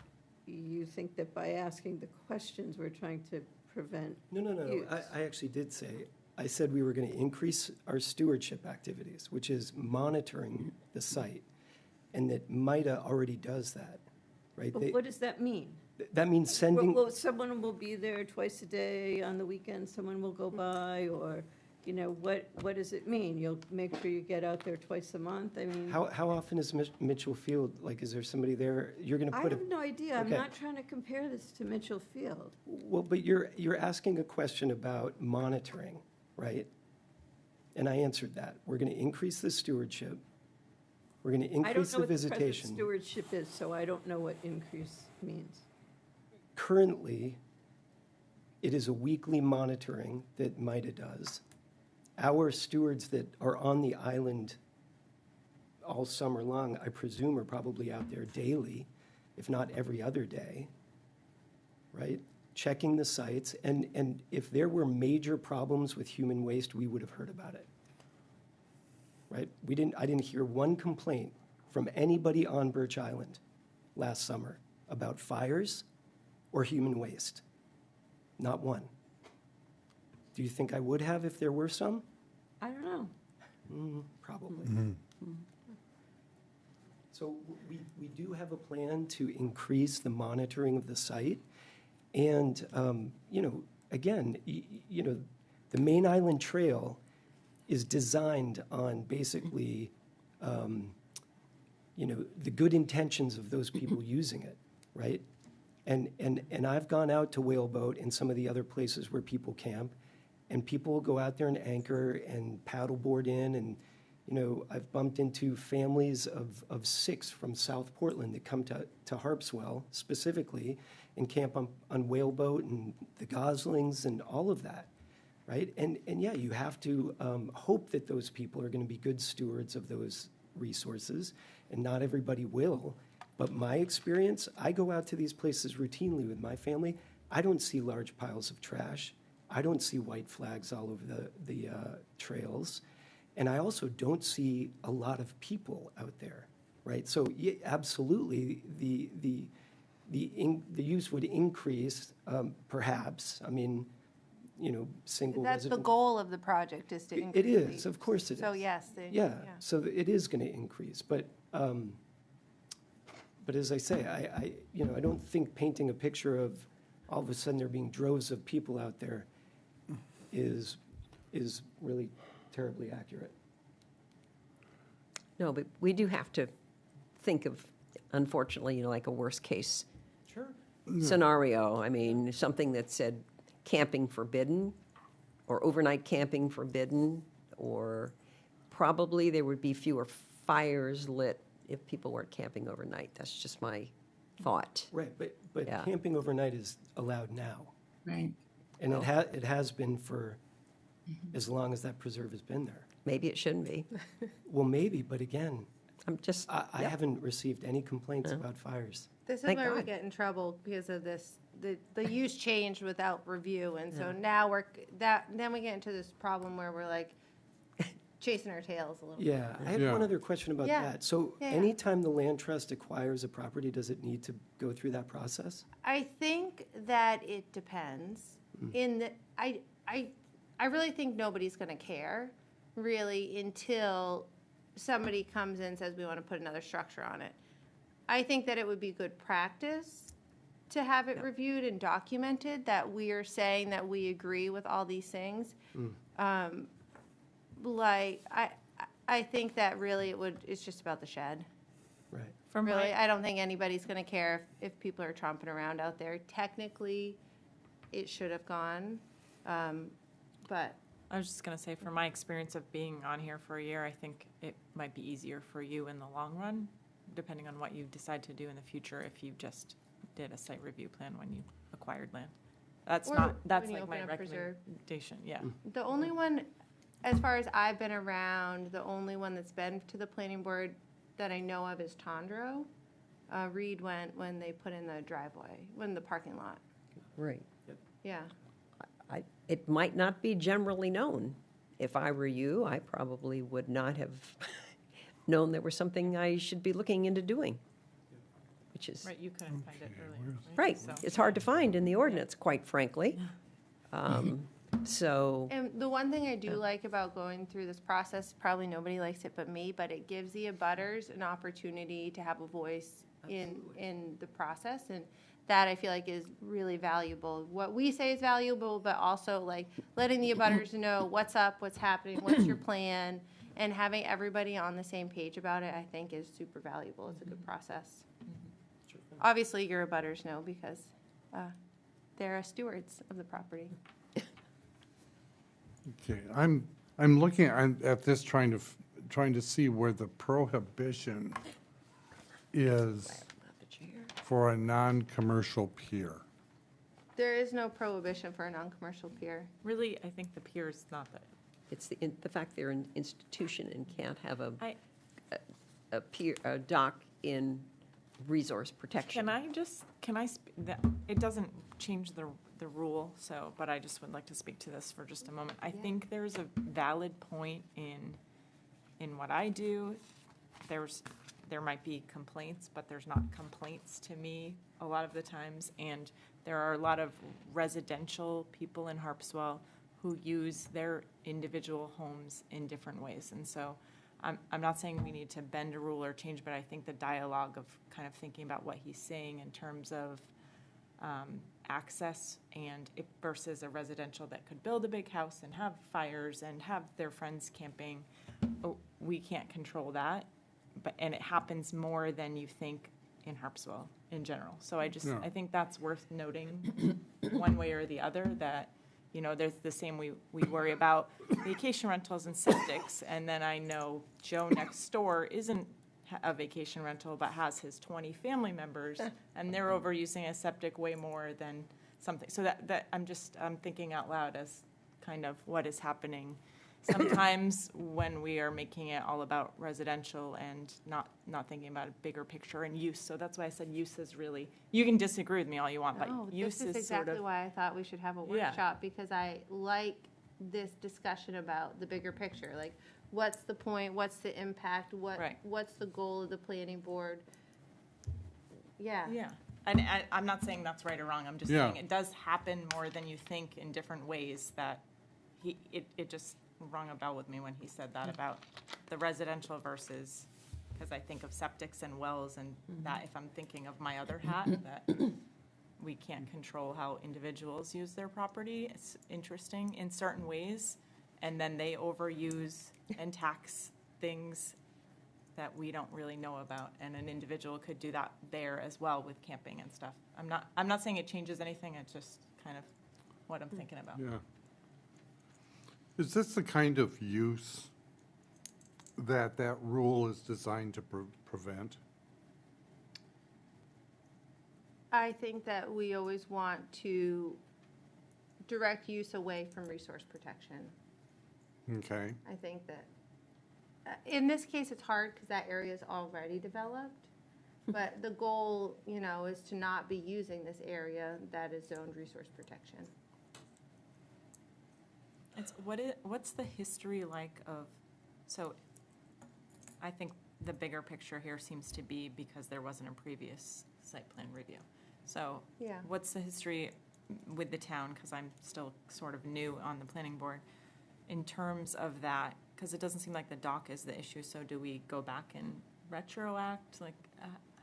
you think that by asking the questions, we're trying to prevent No. use. I actually did say, I said we were going to increase our stewardship activities, which is monitoring the site, and that MITA already does that, right? But what does that mean? That means sending. Well, someone will be there twice a day on the weekend, someone will go by, or, what does it mean? You'll make sure you get out there twice a month? I mean. How often is Mitchell Field, like, is there somebody there? You're going to I put have no idea. I'm Okay. not trying to compare this to Mitchell Field. Well, but you're asking a question about monitoring, right? And I answered that. We're going to increase the stewardship. We're going to I don't increase know the what the present visitation. stewardship is, so I don't know what increase means. Currently, it is a weekly monitoring that MITA does. Our stewards that are on the island all summer long, I presume, are probably out there daily, if not every other day, right? Checking the sites, and if there were major problems with human waste, we would have heard about it, right? I didn't hear one complaint from anybody on Birch Island last summer about fires or human waste. Not one. Do you think I would have if there were some? I don't know. Probably. So we do have a plan to increase the monitoring of the site. And, again, the main island trail is designed on basically, the good intentions of those people using it, right? And I've gone out to Whaleboat and some of the other places where people camp, and people will go out there and anchor and paddleboard in, and I've bumped into families of 6 from South Portland that come to Harpswell specifically and camp on Whaleboat and the Goslings and all of that, right? And yeah, you have to hope that those people are going to be good stewards of those resources, and not everybody will. But my experience, I go out to these places routinely with my family. I don't see large piles of trash. I don't see white flags all over the trails. And I also don't see a lot of people out there, right? So yeah, absolutely, the use would increase, perhaps. I mean, single That's the resident. goal of the project, is to increase. It is, of course it is. So yes. Yeah, so it is going to increase, but as I say, I don't think painting a picture of all of a sudden there being droves of people out there is really terribly accurate. No, but we do have to think of, unfortunately, like a worst-case scenario. I mean, something that said camping forbidden, or overnight camping forbidden, or probably there would be fewer fires lit if people weren't camping overnight. That's just my thought. Right, but Yeah. camping overnight is allowed now. Right. And it has been for as long as that preserve has been there. Maybe it shouldn't be. Well, maybe, but again, I'm just, I haven't received any complaints about fires. This is Thank where we God. get in trouble because of this. The use changed without review, and so now then we get into this problem where we're like chasing our tails a little bit. Yeah, I have Yeah. one other question about Yeah. that. So Yeah. anytime the land trust acquires a property, does it need to go through that process? I think that it depends. I really think nobody's going to care, really, until somebody comes in and says we want to put another structure on it. I think that it would be good practice to have it reviewed and documented, that we are saying that we agree with all these things. I think that really it's just about the shed. Right. From Really, my, I don't think anybody's going to care if people are tromping around out there. Technically, it should have gone, but I was just going to say, from my experience of being on here for a year, I think it might be easier for you in the long run, depending on what you decide to do in the future, if you just did a site review plan when you acquired land. That's Or that's when you like my open up preserve. recommendation, yeah. the only one, as far as I've been around, the only one that's been to the planning board that I know of is Tondro. Reed went when they put in the driveway, the parking lot. right. Yeah. It might not be generally known. If I were you, I probably would not have known there was something I should be looking into doing, which is, Right, you couldn't find it earlier. right, So- it's hard to find in the ordinance, quite frankly. So, And the one thing I do like about going through this process, probably nobody likes it but me, but it gives the abutters an opportunity to have a voice in the process, and that I feel like is really valuable. What we say is valuable, but also like letting the abutters know what's up, what's happening, what's your plan, and having everybody on the same page about it, I think is super valuable. It's a good process. Obviously, your abutters know because they're stewards of the property. Okay, I'm looking at this, trying to see where the prohibition is for a non-commercial pier. There is no prohibition for a non-commercial pier. Really, I think the pier is not that, it's the fact they're an institution and can't have I, a pier, a dock in resource protection. it doesn't change the rule, so, but I just would like to speak to this for just a moment. I think there's a valid point in what I do. There might be complaints, but there's not complaints to me a lot of the times, and there are a lot of residential people in Harpswell who use their individual homes in different ways, and so I'm not saying we need to bend a rule or change, but I think the dialogue of kind of thinking about what he's saying in terms of access and if versus a residential that could build a big house and have fires and have their friends camping. We can't control that, and it happens more than you think in Harpswell in general. So I think that's worth noting one way or the other, that, you know, there's the same, we worry about vacation rentals and septics, and then I know Joe next door isn't a vacation rental, but has his 20 family members, and they're overusing a septic way more than something. So that I'm thinking out loud as kind of what is happening sometimes when we are making it all about residential and not thinking about a bigger picture and use. So that's why I said use is really, you can disagree with me all you want, but No, use this is is sort exactly of, why I thought we should have a Yeah. workshop, because I like this discussion about the bigger picture. Like, what's the point? What's the impact? Right. What's the goal of the planning board? Yeah. yeah. And I'm not saying that's right or wrong. I'm just Yeah. saying it does happen more than you think in different ways, that it just rung a bell with me when he said that about the residential versus, because I think of septics and wells and that if I'm thinking of my other hat, that we can't control how individuals use their property. It's interesting in certain ways, and then they overuse and tax things that we don't really know about, and an individual could do that there as well with camping and stuff. I'm not saying it changes anything, it's just kind of what I'm thinking about. Yeah. Is this the kind of use that rule is designed to prevent? I think that we always want to direct use away from resource protection. Okay, I think that, in this case, it's hard because that area is already developed. But the goal, you know, is to not be using this area that is zoned resource protection. What's the history like of, so I think the bigger picture here seems to be because there wasn't a previous site plan review. So Yeah. what's the history with the town, because I'm still sort of new on the planning board, in terms of that, because it doesn't seem like the dock is the issue, so do we go back and retroact? Like,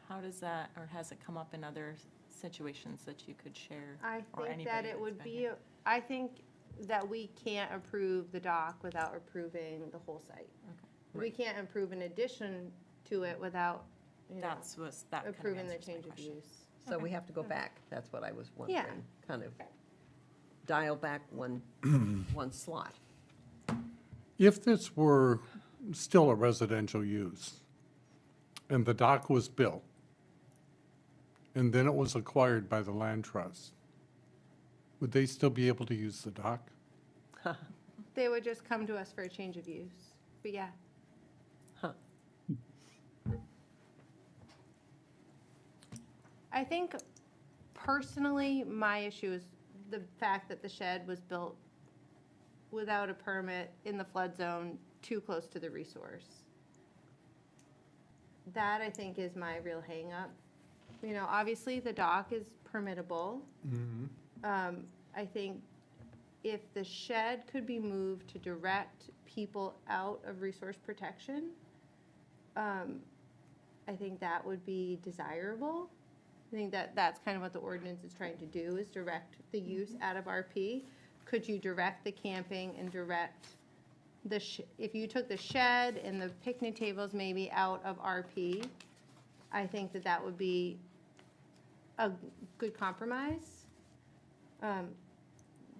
how does that, or has it come up in other situations that you could share? I or think anybody that it that's would been be, here? I think that we can't approve the dock without approving the whole site. We can't approve an addition to it without, you know, That kind of approving the answers my change of question. use. So we have to go back. That's what I was Yeah. wondering. Kind of dial back one slot. if this were still a residential use, and the dock was built, and then it was acquired by the land trust, would they still be able to use the dock? They would just come to us for a change of use, but yeah. Huh. I think personally, my issue is the fact that the shed was built without a permit in the flood zone too close to the resource. That, I think, is my real hangup. You know, obviously, the dock is permittable. I think if the shed could be moved to direct people out of resource protection, I think that would be desirable. I think that that's kind of what the ordinance is trying to do, is direct the use out of RP. Could you direct the camping and direct if you took the shed and the picnic tables maybe out of RP, I think that that would be a good compromise.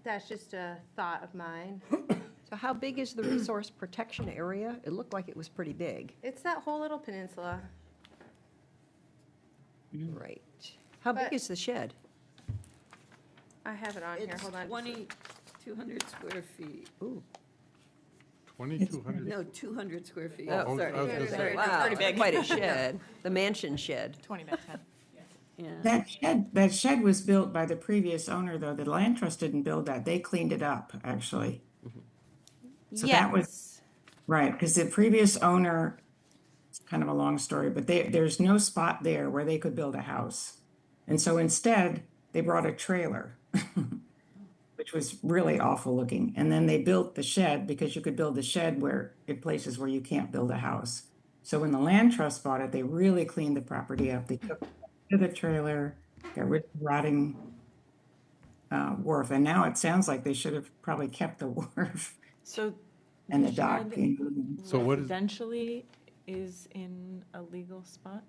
That's just a thought of mine. So how big is the resource protection area? It looked like it was pretty big. It's that whole little peninsula. Right. How big But- is the shed? I have it on here, It's hold on. 2,200 square feet. Ooh. 2,200? No, 200 square feet. Oh, Sorry. I was gonna say. Wow, pretty big. quite a shed. The mansion shed. 20 by 10. Yeah. That shed was built by the previous owner, though. The land trust didn't build that. They cleaned it up, actually. So that was, Yes. right, because the previous owner, it's kind of a long story, but there's no spot there where they could build a house. And so instead, they brought a trailer, which was really awful looking. And then they built the shed because you could build the shed in places where you can't build a house. So when the land trust bought it, they really cleaned the property up. They took the trailer, got rid of rotting wharf. And now it sounds like they should have probably kept the wharf So and the the dock. shed So what is- residentially is in a legal spot?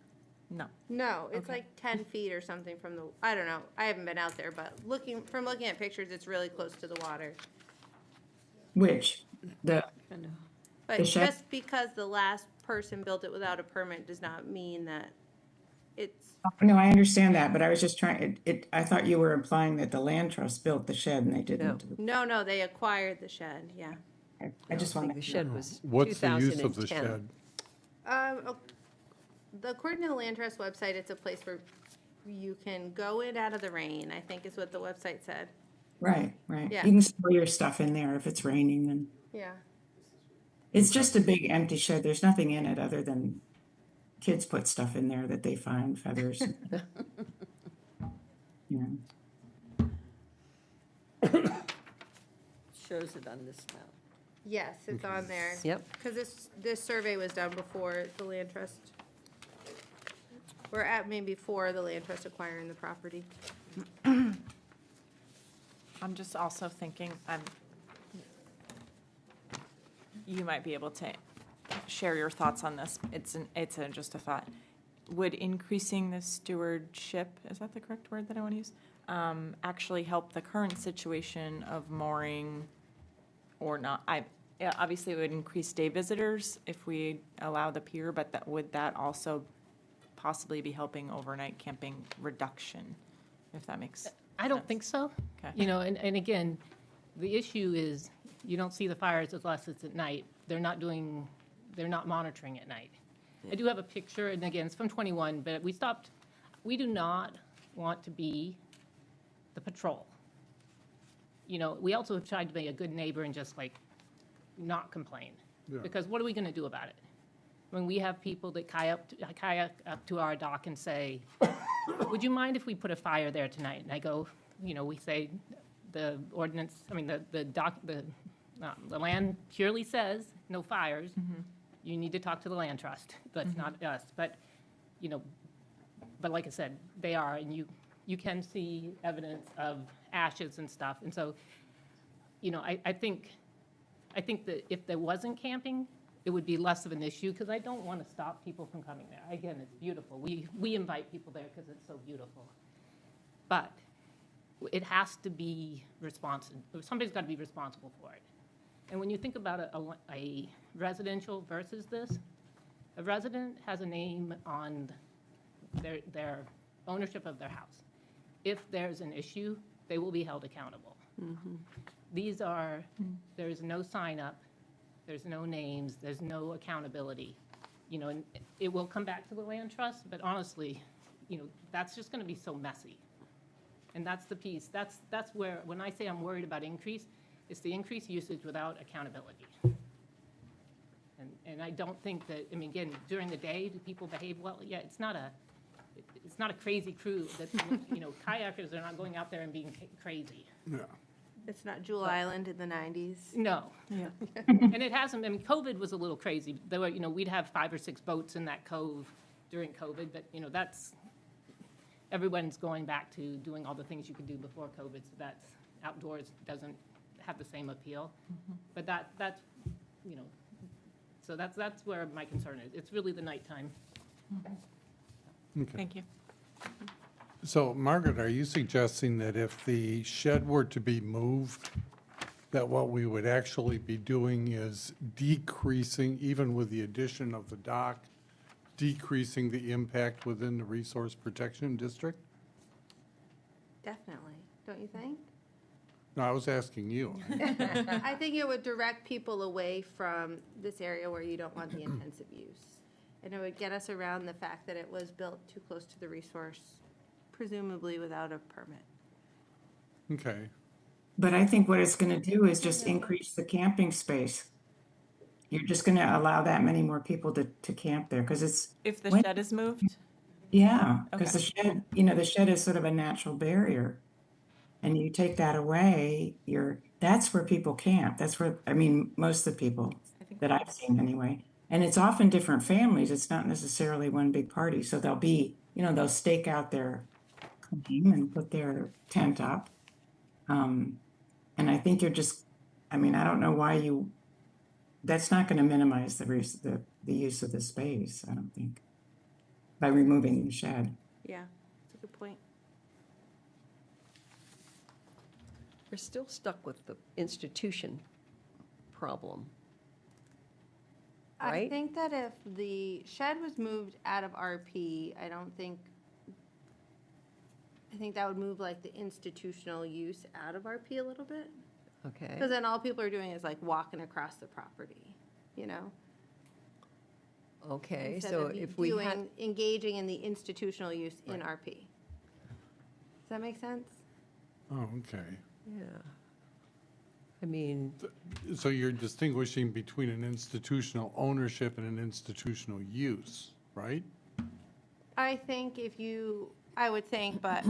No. No, it's Okay. like 10 feet or something from the, I don't know, I haven't been out there, but looking at pictures, it's really close to the water. Which, the But The shed? just because the last person built it without a permit does not mean that it's, no, I understand that, but I was just trying, I thought you were implying that the land trust built the shed and they didn't. no, they acquired the shed, yeah. I just I want think to. the shed was What's the use of the 2010. shed? According to the land trust website, it's a place where you can go in out of the rain, I think is what the website said. Right, right. Yeah. You can store your stuff in there if it's raining, then. Yeah. It's just a big empty shed. There's nothing in it other than kids put stuff in there that they find, feathers. Yeah. Shows it on this map. Yes, it's on there. Yep. Because this survey was done before the land trust, or maybe before the land trust acquiring the property. I'm just also thinking, you might be able to share your thoughts on this. Just a thought. Would increasing the stewardship, is that the correct word that I want to use? Actually help the current situation of mooring or not? Obviously, it would increase day visitors if we allow the pier, but would that also possibly be helping overnight camping reduction, if that makes I don't think so. Okay. You know, and again, the issue is you don't see the fires unless it's at night. They're not monitoring at night. I do have a picture, and again, it's from 21, but we do not want to be the patrol. You know, we also have tried to be a good neighbor and just like not complain. Yeah. Because what are we going to do about it? When we have people that kayak up to our dock and say, would you mind if we put a fire there tonight? And I go, you know, we say the ordinance, I mean, the land purely says no fires. You need to talk to the land trust. That's not us. But, you know, but like I said, they are, and you can see evidence of ashes and stuff. And so, you know, I think that if there wasn't camping, it would be less of an issue, because I don't want to stop people from coming there. Again, it's beautiful. We invite people there because it's so beautiful. But it has to be responsible. Somebody's got to be responsible for it. And when you think about a residential versus this, a resident has a name on their ownership of their house. If there's an issue, they will be held accountable. There's no sign up, there's no names, there's no accountability. You know, and it will come back to the land trust, but honestly, you know, that's just gonna be so messy. And that's the piece, that's where, when I say I'm worried about increase, it's the increased usage without accountability. And I don't think that, I mean, again, during the day, do people behave well? Yeah, it's not a crazy crew that, you know, kayakers are not going out there and being crazy. Yeah. It's not Jewel Island in the 90s. No. Yeah. And it hasn't, I mean, COVID was a little crazy. There were, you know, we'd have 5 or 6 boats in that cove during COVID, but, you know, everyone's going back to doing all the things you could do before COVID, so that's, outdoors doesn't have the same appeal. But that's, you know, so that's where my concern is. It's really the nighttime. Okay. Thank you. So, Margaret, are you suggesting that if the shed were to be moved, that what we would actually be doing is decreasing, even with the addition of the dock, decreasing the impact within the Resource Protection District? Definitely, don't you think? No, I was asking you. I think it would direct people away from this area where you don't want the intensive use. And it would get us around the fact that it was built too close to the resource, presumably without a permit. Okay. But I think what it's going to do is just increase the camping space. You're just going to allow that many more people to camp there because it's. If the when- shed is moved? Yeah, because Okay. the shed, you know, the shed is sort of a natural barrier. And you take that away, that's where people camp. That's where, I mean, most of the people I think that I've seen anyway. And it's often different families. It's not necessarily one big party. So they'll stake out their claim and put their tent up. And I think you're just, I mean, I don't know why that's not going to minimize the use of the space, I don't think, by removing the shed. Yeah, that's a good point. We're still stuck with the institution problem. I Right? think that if the shed was moved out of RP, I think that would move like the institutional use out of RP a little bit. Okay. Because then all people are doing is like walking across the property, you know? Okay, Instead so of if we had, engaging in the institutional use in RP. Does that make sense? Oh, okay. yeah. I mean, So you're distinguishing between an institutional ownership and an institutional use, right? I think I would think, but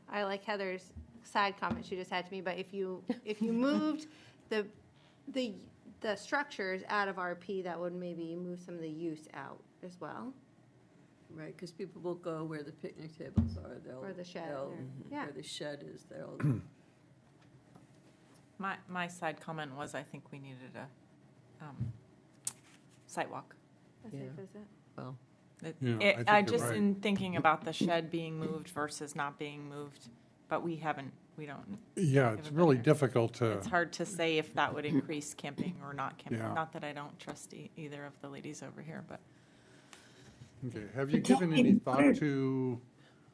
I like Heather's side comment she just had to me, but if you moved the structures out of RP, that would maybe move some of the use out as well. Right, because people will go where the picnic tables are, they'll. Or the shed, they'll- or- yeah. Where the shed is, they'll. My side comment was, I think we needed a site walk. A Yeah. site visit. well, Yeah, I think I you're just right. in thinking about the shed being moved versus not being moved, but we don't. Yeah, it's really Haven't been there. difficult to, It's hard to say if that would increase camping or not camping. Yeah. Not that I don't trust either of the ladies over here, but okay, have you You can't given any even thought put it- to,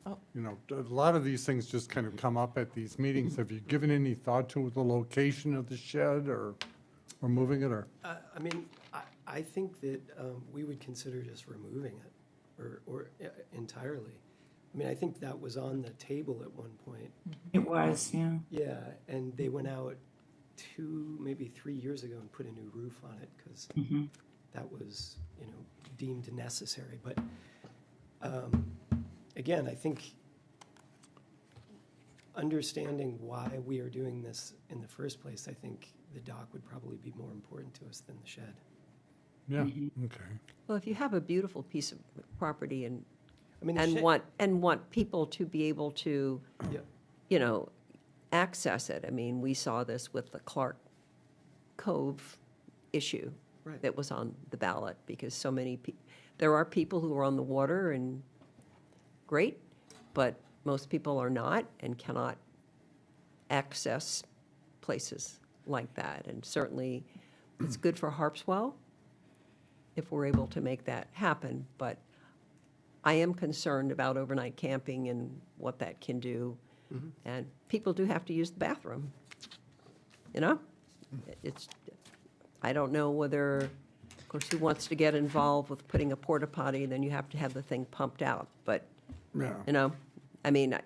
Oh. you know, a lot of these things just kind of come up at these meetings. Have you given any thought to the location of the shed or moving it, or? I mean, I think that we would consider just removing it or entirely. I mean, I think that was on the table at one point. It was, yeah. Yeah, and they went out maybe 3 years ago and put a new roof on it because that was, deemed necessary. But again, I think understanding why we are doing this in the first place, I think the dock would probably be more important to us than the shed. Yeah, okay. well, if you have a beautiful piece of property and, I mean, the and shed- want people to be able to, Yeah. access it. I mean, we saw this with the Clark Cove issue Right. that was on the ballot because so many there are people who are on the water and great, but most people are not and cannot access places like that. And certainly, it's good for Harpswell if we're able to make that happen. But I am concerned about overnight camping and what that can do. And people do have to use the bathroom, It's, I don't know whether, of course, who wants to get involved with putting a porta potty, then you have to have the thing pumped out. But, Yeah, I mean,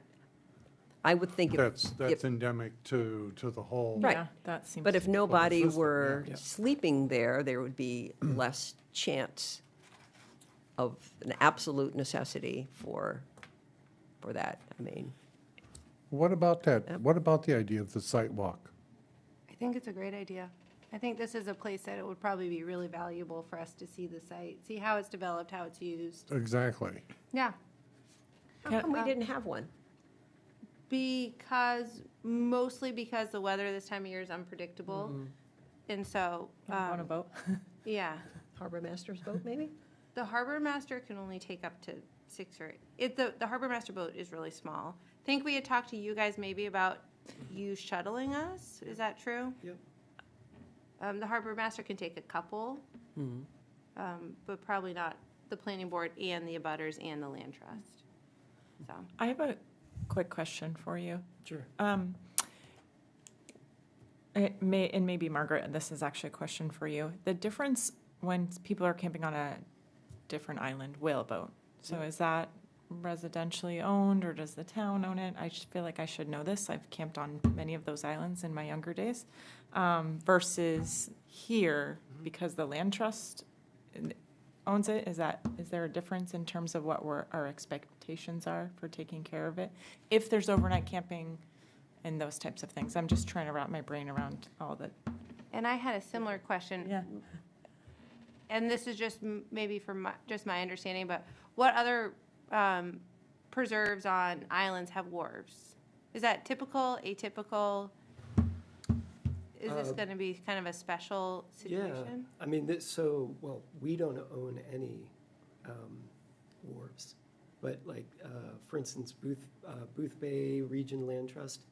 I would think if. that's endemic to the whole. Right. yeah, that seems. But if nobody system, were yeah. sleeping there, there would be less chance of an absolute necessity for that. I mean, What about that? Yep. What about the idea of the site walk? I think it's a great idea. I think this is a place that it would probably be really valuable for us to see the site, see how it's developed, how it's used. Exactly. Yeah. how come we didn't have one? Mostly because the weather this time of year is unpredictable. And so, Want to vote? yeah. Harbor Master's boat, maybe? The harbor master can only take up to 6 or 8. The harbor master boat is really small. I think we had talked to you guys maybe about you shuttling us. Is that true? Yep. The harbor master can take a couple, but probably not the planning board and the abutters and the land trust. So, I have a quick question for you. Sure. And maybe Margaret, this is actually a question for you. The difference when people are camping on a different island, whaleboat. So is that residentially owned or does the town own it? I just feel like I should know this. I've camped on many of those islands in my younger days. Versus here, because the land trust owns it, is there a difference in terms of what our expectations are for taking care of it? If there's overnight camping and those types of things. I'm just trying to wrap my brain around all that. and I had a similar question. Yeah. And this is just maybe from my understanding, but what other preserves on islands have wharves? Is that typical, atypical? Is this gonna be kind of a special situation? I mean, well, we don't own any wharves, but like, for instance, Booth Bay Region Land Trust,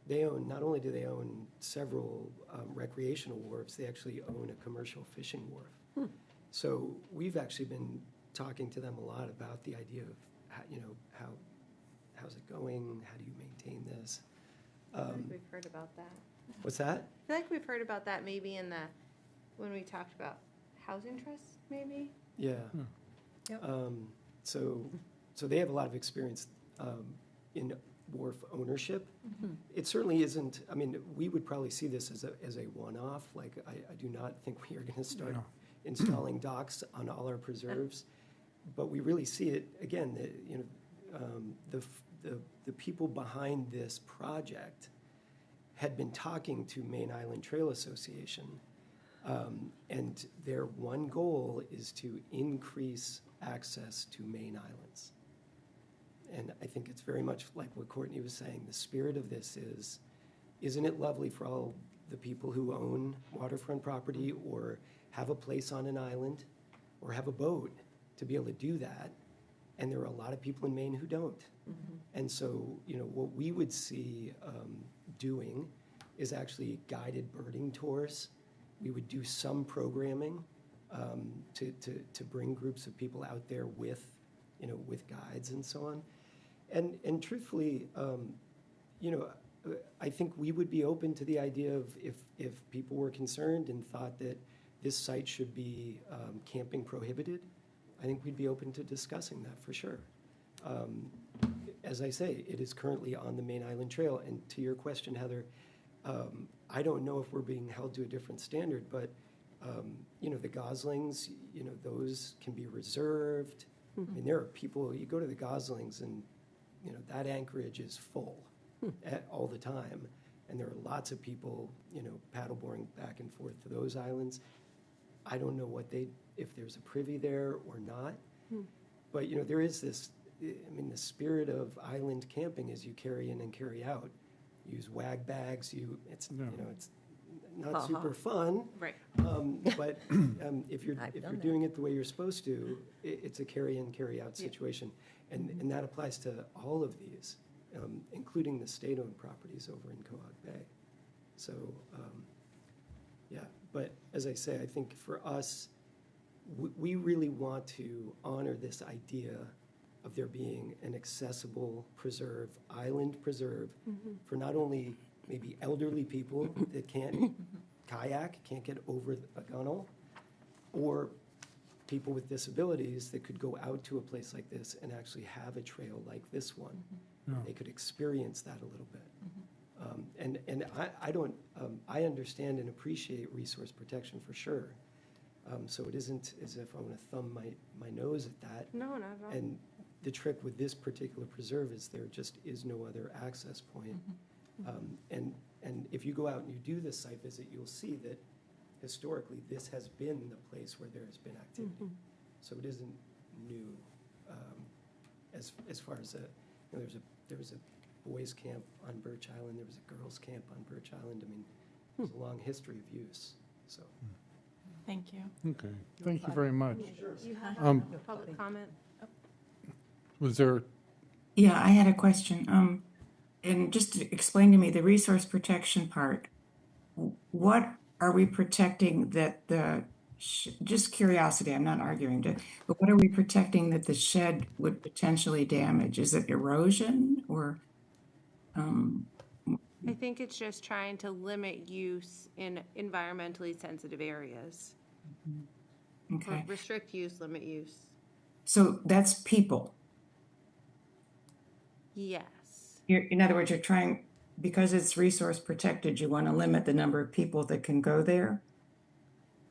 they own, not only do they own several recreational wharves, they actually own a commercial fishing wharf. So we've actually been talking to them a lot about the idea of, how's it going? How do you maintain this? I feel like we've heard about that. What's that? I feel like we've heard about that maybe when we talked about housing trusts, maybe? Yeah. Yep. So they have a lot of experience in wharf ownership. It certainly isn't, I mean, we would probably see this as a one-off. Like, I do not think we are going to start installing docks on all our preserves. But we really see it, again, the people behind this project had been talking to Main Island Trail Association, and their one goal is to increase access to main islands. And I think it's very much like what Courtney was saying. The spirit of this is, isn't it lovely for all the people who own waterfront property or have a place on an island or have a boat to be able to do that? And there are a lot of people in Maine who don't. And so, what we would see doing is actually guided birding tours. We would do some programming to bring groups of people out there with guides and so on. And truthfully, I think we would be open to the idea of if people were concerned and thought that this site should be camping prohibited, I think we'd be open to discussing that for sure. As I say, it is currently on the Main Island Trail. And to your question, Heather, I don't know if we're being held to a different standard, but the Goslings, those can be reserved. I mean, there are people, you go to the Goslings and, that anchorage is full all the time. And there are lots of people, paddleboarding back and forth to those islands. I don't know if there's a privy there or not. But, there is this, the spirit of island camping is you carry in and carry out. You use wag bags, it's not super fun. Right. But if you're doing it the way you're supposed to, it's a carry in, carry out situation. And that applies to all of these, including the state-owned properties over in Cohog Bay. So, but as I say, I think for us, we really want to honor this idea of there being an accessible preserve, island preserve, for not only maybe elderly people that can't kayak, can't get over a gunnel, or people with disabilities that could go out to a place like this and actually have a trail like this one. They could experience that a little bit. And I understand and appreciate resource protection for sure. So it isn't as if I want to thumb my nose at that. No, not at all. And the trick with this particular preserve is there just is no other access point. And if you go out and you do this site visit, you'll see that historically this has been the place where there has been activity. So it isn't new as far as there was a boys' camp on Birch Island, there was a girls' camp on Birch Island. I mean, there's a long history of use. So. Thank you. Okay, thank you very much. You have public comment? Was there, Yeah, I had a question. And just to explain to me the resource protection part, what are we protecting that just curiosity, I'm not arguing to, but what are we protecting that the shed would potentially damage? Is it erosion or? I think it's just trying to limit use in environmentally sensitive areas. Okay, Restrict use, limit use. so that's people. Yes. In other words, you're trying, because it's resource protected, you want to limit the number of people that can go there?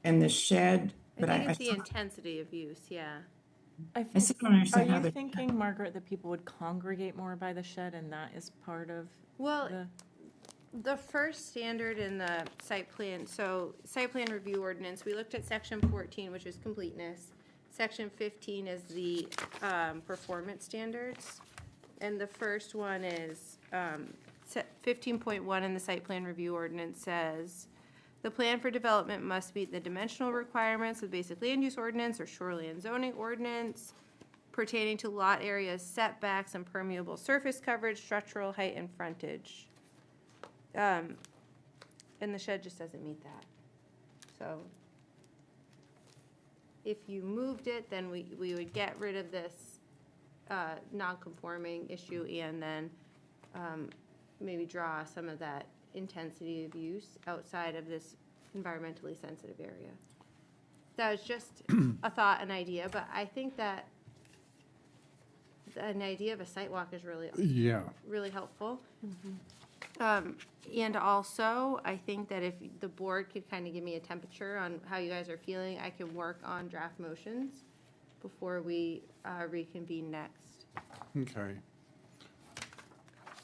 And the shed, but I think it's the intensity of use, yeah. I I still don't understand Are how you the. thinking, Margaret, that people would congregate more by the shed and that is part of Well, the? the first standard in the site plan, so site plan review ordinance, we looked at section 14, which is completeness. Section 15 is the performance standards. And the first one is 15.1 in the site plan review ordinance says, the plan for development must meet the dimensional requirements of basic land use ordinance or shoreline zoning ordinance pertaining to lot areas, setbacks, and permeable surface coverage, structural height, and frontage. And the shed just doesn't meet that. So if you moved it, then we would get rid of this non-conforming issue and then maybe draw some of that intensity of use outside of this environmentally sensitive area. That was just a thought, an idea, but I think that an idea of a site walk is really, Yeah, really helpful. And also, I think that if the board could kind of give me a temperature on how you guys are feeling, I can work on draft motions before we reconvene next okay.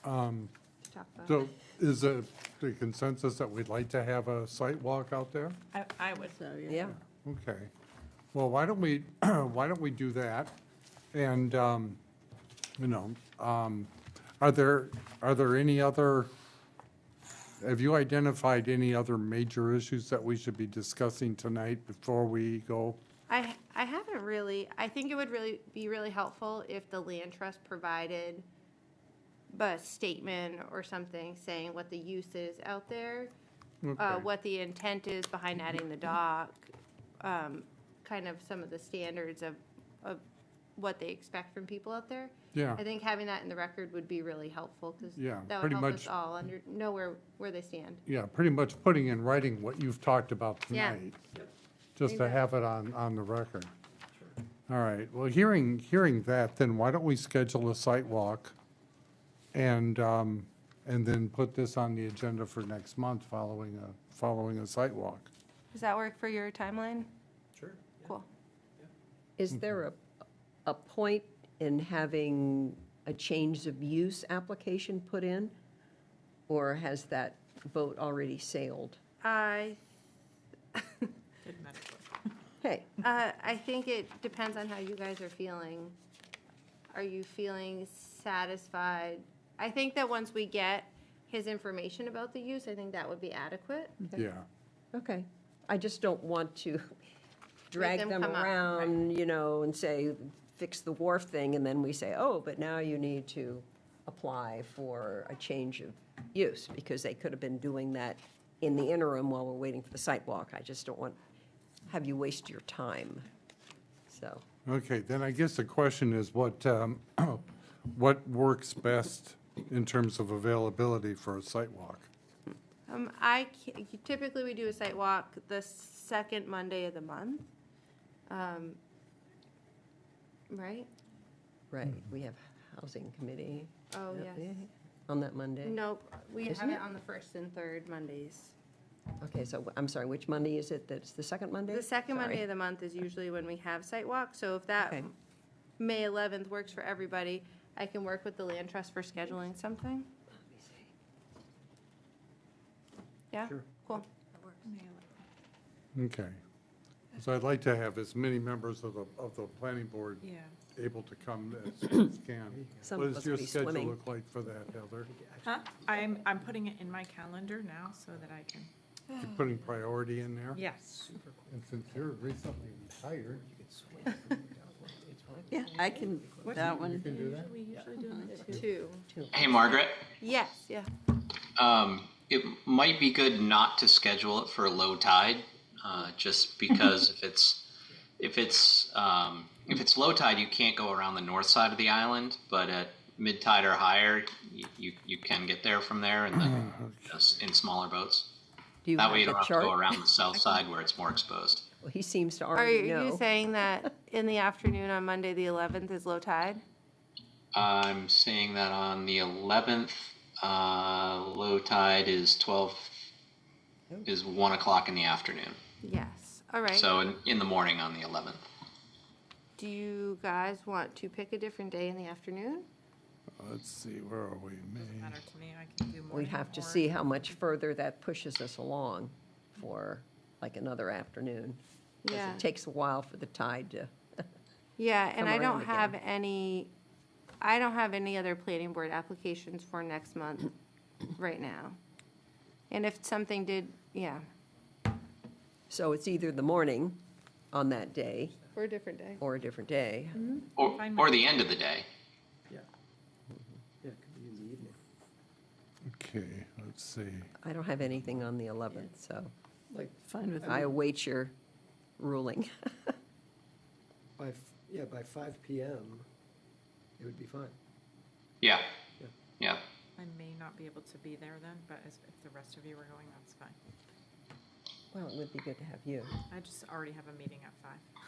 to talk about. So is it the consensus that we'd like to have a site walk out there? I would. So, Yeah, Okay. Well, why don't we, why don't we do that? And, you know, are there any other, have you identified any other major issues that we should be discussing tonight before we go? I haven't really, I think it would really be really helpful if the land trust provided a statement or something saying what the use is out there, Okay. what the intent is behind adding the dock, kind of some of the standards of what they expect from people out there. Yeah, I think having that in the record would be really helpful, because Yeah, that would pretty help us much. all know where they stand. yeah, pretty much putting in writing what you've talked about Yeah. tonight. Just to Exactly. have it on the record. All right, well, hearing that, then why don't we schedule a site walk? And then put this on the agenda for next month following a site walk. Does that work for your timeline? Sure. Cool. is there a point in having a change of use application put in? Or has that boat already sailed? I Good metaphor. Hey, I think it depends on how you guys are feeling. Are you feeling satisfied? I think that once we get his information about the use, I think that would be adequate. Yeah, okay. I just don't want to drag them them come up, around, you know, and say, fix the wharf thing, and then we say, oh, but now you need to apply for a change of use, because they could have been doing that in the interim while we're waiting for the site walk. I just don't want, have you waste your time. So, okay, then I guess the question is what works best in terms of availability for a site walk? Typically, we do a site walk the second Monday of the month. Right? right, we have housing committee. Oh, Yep, yes. On that Monday. Nope, we Isn't have it it? on the first and third Mondays. Okay, so I'm sorry, which Monday is it? That's the second Monday? The second Sorry. Monday of the month is usually when we have site walk, so if that Okay. May 11th works for everybody, I can work with the land trust for scheduling something. Yeah? Sure. Cool. Okay. So I'd like to have as many members of the planning board Yeah. able to come as can. Some What of does us your will be schedule swimming. look like for that, Heather? Huh? I'm putting it in my calendar now so that I can. You're putting priority in there? Yes. And since you're recently retired, Yeah, I can, that you one. can do that? We usually do them at 2. Hey, Margaret, Yes, yeah. it might be good not to schedule it for low tide, just because if it's low tide, you can't go around the north side of the island, but at mid tide or higher, you can get there from there in smaller boats. Do you That way you have don't a have to go chart? around the south side where it's more exposed. Well, he seems to Are already you know. saying that in the afternoon on Monday, the 11th, is low tide? I'm saying that on the 11th, low tide is 1 o'clock in the afternoon. Yes. All right. So in the morning on the 11th. Do you guys want to pick a different day in the afternoon? Let's see, where are we? Doesn't May. matter to me. I can do morning. We'd have to or- see how much further that pushes us along for like another afternoon. 'Cause Yeah. it takes a while for the tide to, Yeah, and come I around don't have again. any I don't have any other planning board applications for next month right now. And if something did, yeah, So it's either the morning on that day for a different day. or a different day. Or the end of the day. Yeah. Yeah, it could be in the evening. Okay, let's see. I don't have anything on the 11th, so Like, Fine with I me. await your ruling. by 5 PM, it would be fine. Yeah. Yeah. I may not be able to be there then, but if the rest of you are going, that's fine. Well, it would be good to have you. I just already have a meeting at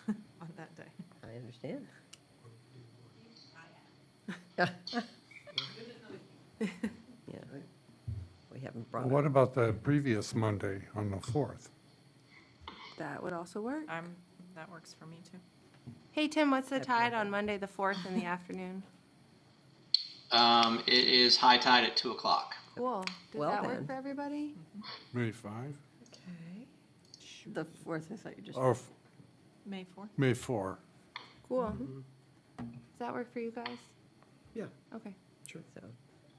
5 on that day. I understand. Yeah. We haven't brought What up. about the previous Monday on the 4th? That would also work. That works for me too. Hey, Tim, what's the tide on Monday, the 4th in the afternoon? It is high tide at 2:00. Cool. Does Well that then. work for everybody? May 5? Okay. The 4th, I thought you just. Or May 4th? May 4? Cool. Does that work for you guys? Yeah, Okay. sure. So,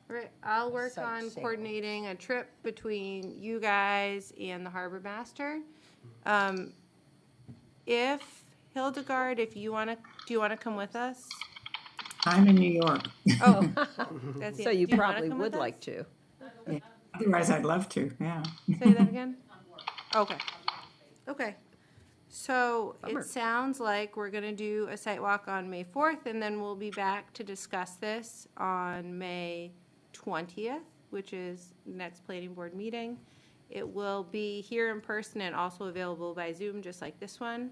All right, I'll work Site on sail. coordinating a trip between you guys and the harbor master. If Hildegard, if you want to, do you want to come with us? I'm in New York. Oh, that's it. so you Do wanna probably come would with like us? to. Otherwise, I'd love to, yeah. Say that again? Okay. Okay. So Bummer. it sounds like we're gonna do a site walk on May 4th, and then we'll be back to discuss this on May 20th, which is next planning board meeting. It will be here in person and also available by Zoom, just like this one.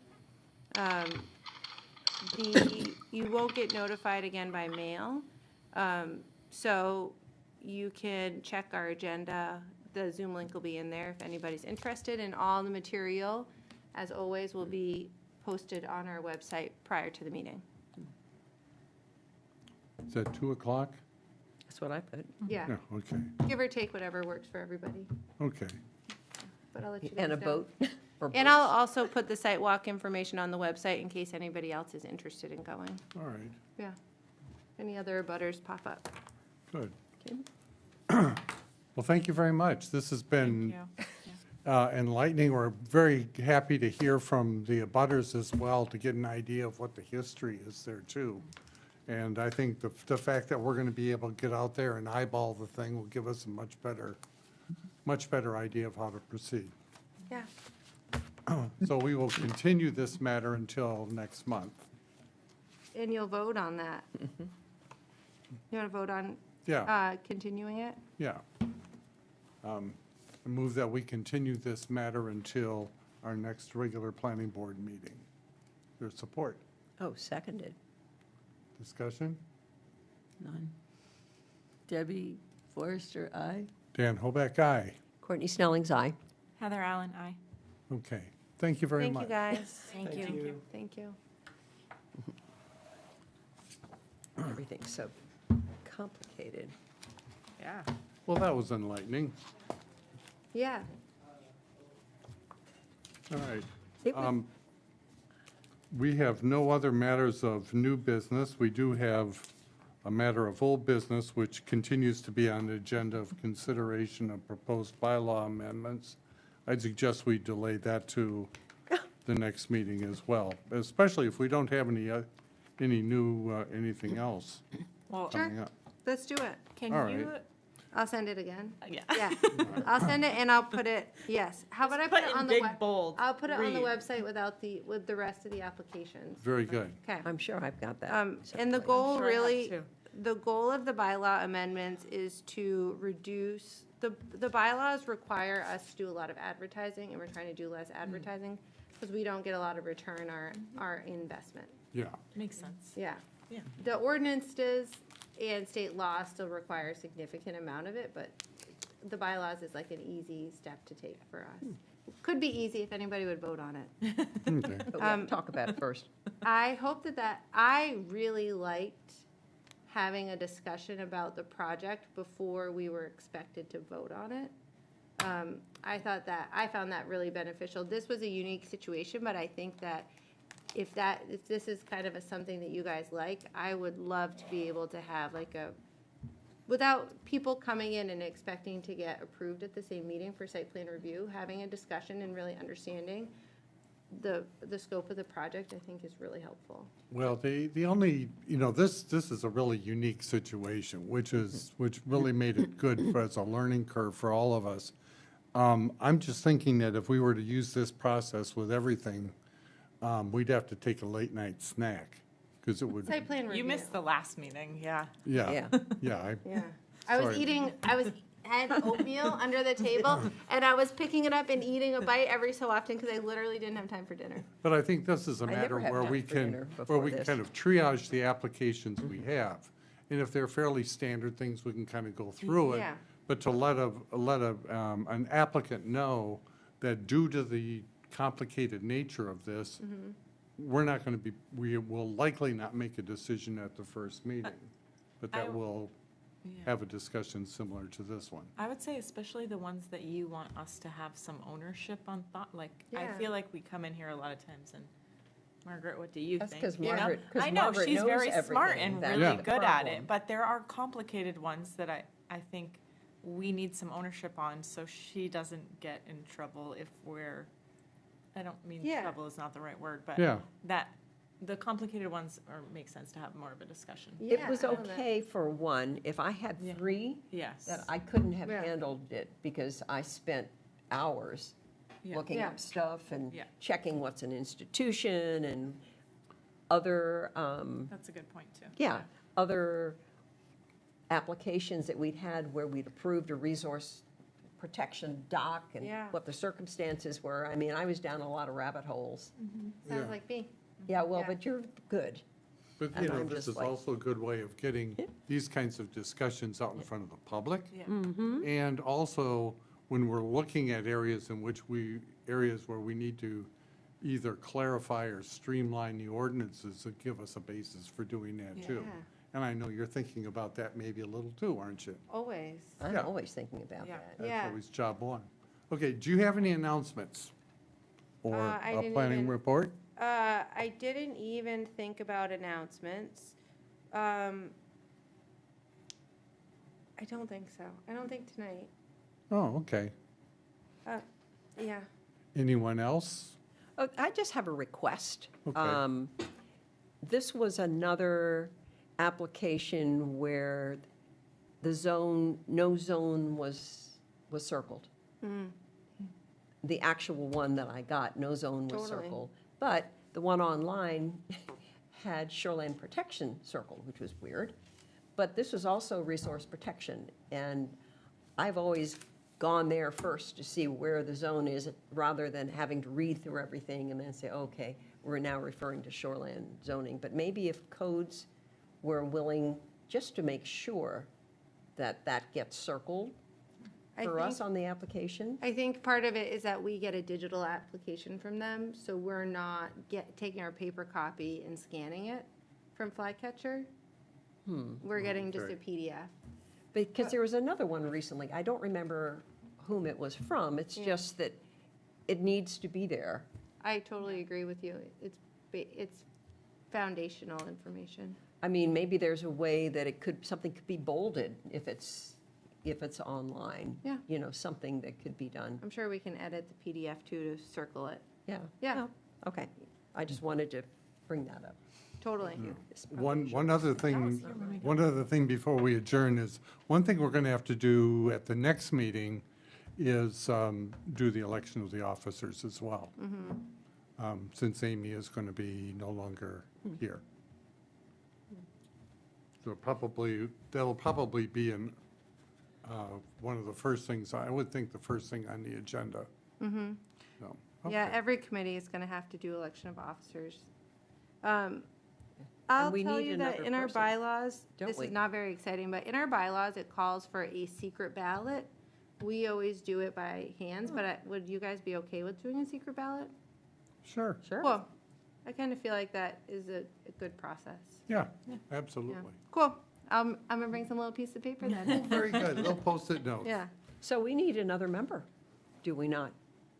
You won't get notified again by mail. So you can check our agenda. The Zoom link will be in there if anybody's interested, and all the material, as always, will be posted on our website prior to the meeting. Is that 2:00? That's what I put. Yeah, Yeah, okay, give or take whatever works for everybody, okay. but I'll let you guys And a know. boat. or And boats. I'll also put the site walk information on the website in case anybody else is interested in going. All right, Yeah. Any other butters pop up? good. Well, thank you very much. This has been Thank you. enlightening. We're very happy to hear from the abutters as well, to get an idea of what the history is there too. And I think the fact that we're going to be able to get out there and eyeball the thing will give us a much better idea of how to proceed. Yeah. So we will continue this matter until next month. And you'll vote on that? You want to vote on Yeah, continuing it? yeah. I move that we continue this matter until our next regular planning board meeting. There's support. Oh, seconded. Discussion? None. Debbie Forrester, aye. Dan Hoback, aye. Courtney Snelling's aye. Heather Allen, aye. Okay, thank you very much. Thank you, guys. Thank you. Thank you. Everything's so complicated. Yeah. Well, that was enlightening. Yeah. All right. It would- We have no other matters of new business. We do have a matter of old business, which continues to be on the agenda of consideration of proposed bylaw amendments. I'd suggest we delay that to the next meeting as well, especially if we don't have any new, anything else Well, coming up. Let's do it. can All you? right. I'll send it again. Yeah. Yeah. I'll send it and I'll put it, yes. How about I put Put it in on the big, web? bold, I'll put it on the read. website with the rest of the applications. Very good. Okay. I'm sure I've got that. And the separately. goal sure I have really, too. the goal of the bylaw amendments is to reduce, the bylaws require us to do a lot of advertising, and we're trying to do less advertising, because we don't get a lot of return our investment. Yeah, Makes sense. Yeah. Yeah. The ordinance does, and state law still require a significant amount of it, but the bylaws is like an easy step to take for us. Could be easy if anybody would vote on it. okay. But we have to talk about it first. I hope I really liked having a discussion about the project before we were expected to vote on it. I found that really beneficial. This was a unique situation, but I think that if this is kind of something that you guys like, I would love to be able to have like without people coming in and expecting to get approved at the same meeting for site plan review, having a discussion and really understanding the scope of the project, I think is really helpful. Well, the only, this is a really unique situation, which really made it good as a learning curve for all of us. I'm just thinking that if we were to use this process with everything, we'd have to take a late night snack, because it would. Site plan review. You missed the last meeting, yeah. Yeah, Yeah. yeah. I was Sorry. had oatmeal under the table, and I was picking it up and eating a bite every so often because I literally didn't have time for dinner. But I think this is a I never matter had where time we for dinner can, before where we this. kind of triage the applications we have. And if they're fairly standard things, we can kind of go through it. Yeah. But to let an applicant know that due to the complicated nature of this, we're not going to be, we will likely not make a decision at the first meeting. But I- that will Yeah. have a discussion similar to this one. I would say especially the ones that you want us to have some ownership on thought, like, I Yeah. feel like we come in here a lot of times and, Margaret, what do you That's think? 'cause You know? Margaret- 'cause I know, Margaret she's knows very smart everything. and That's really the good at problem. it, but there are complicated ones that I think we need some ownership on, so she doesn't get in trouble if I don't mean Yeah. trouble is not the right word, but Yeah. that, the complicated ones make sense to have more of a discussion. It Yeah, was I don't know. okay for one. If I had Yeah. 3, Yes. that I couldn't have Yeah. handled it because I spent hours Yeah. looking Yeah. up stuff and Yeah. checking what's an institution and other, That's a good point, too. other applications that we'd had where we'd approved a resource protection dock and Yeah. what the circumstances were. I mean, I was down a lot of rabbit holes. Sounds Yeah. like me. Yeah, well, Yeah. but you're good. But, And I'm this just is like- also a good way of getting these kinds of discussions out in front of the public. Yeah. And also, when we're looking at areas where we need to either clarify or streamline the ordinances, that give us a basis for doing that too. Yeah. And I know you're thinking about that maybe a little too, aren't you? Always. I'm Yeah. always thinking about Yeah. that. That's Yeah. always job one. Okay, do you have any announcements? Or I a didn't planning even- report? I didn't even think about announcements. I don't think so. I don't think tonight. Oh, okay. Yeah. Anyone else? Oh, I just have a request. Okay. This was another application where no zone was circled. The actual one that I got, no zone was Totally. circled. But the one online had shoreline protection circled, which was weird. But this was also resource protection. And I've always gone there first to see where the zone is, rather than having to read through everything and then say, okay, we're now referring to shoreline zoning. But maybe if codes were willing, just to make sure that that gets circled for us on the application. I think part of it is that we get a digital application from them, so we're not taking our paper copy and scanning it from Flycatcher. We're getting just a Okay. PDF. Because there was another one recently, I don't remember whom it was from, it's just that it needs to be there. I totally agree with you. It's foundational information. I mean, maybe there's a way that something could be bolded if it's online. Yeah. You know, something that could be done. I'm sure we can edit the PDF too to circle it. Yeah. Yeah. Okay, I just wanted to bring that up. Totally. It's One other thing before we adjourn is, one thing we're going to have to do at the next meeting is do the election of the officers as well. Since Amy is going to be no longer here. So that'll probably be one of the first things, I would think the first thing on the agenda. So, Yeah, okay. every committee is going to have to do election of officers. I'll we tell need you that another in our person, bylaws, don't this we? is not very exciting, but in our bylaws, it calls for a secret ballot. We always do it by hands, but would you guys be okay with doing a secret ballot? Sure, Sure. Cool. I kind of feel like that is a good process. yeah, Yeah. absolutely. Cool. I'm gonna bring some little piece of paper then. Very good, little post-it notes. Yeah. So we need another member, do we not?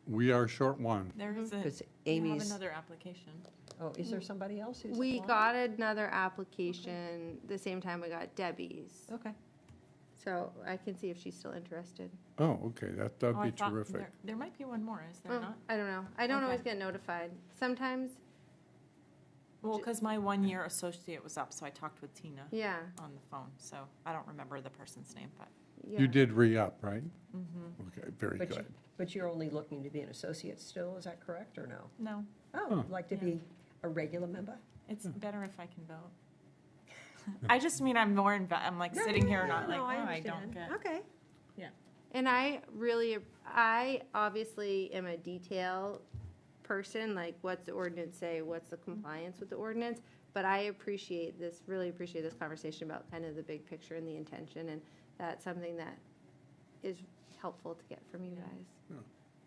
We are short one. There is Because you have Amy's, another application. Oh, is there somebody else who's We applied? got another application the same time we got Debbie's. Okay. So I can see if she's still interested. Oh, okay, that'd Oh, I be thought terrific. There might be one more, is there Oh, not? I don't know. I don't Okay. always get notified. Sometimes, Well, because my 1-year associate was up, so I talked with Tina yeah, on the phone, so I don't remember the person's name, but. yeah. You did re-up, right? Okay, very But you- good. But you're only looking to be an associate still, is that correct, or no? No, Oh, Huh. you'd like to Yeah. be a regular member? it's better if I can vote. I just mean I'm more, I'm like sitting here not like, oh, I don't get. Okay. And I obviously am a detail person, like what's the ordinance say, what's the compliance with the ordinance? But I really appreciate this conversation about kind of the big picture and the intention, and that's something that is helpful to get from you guys.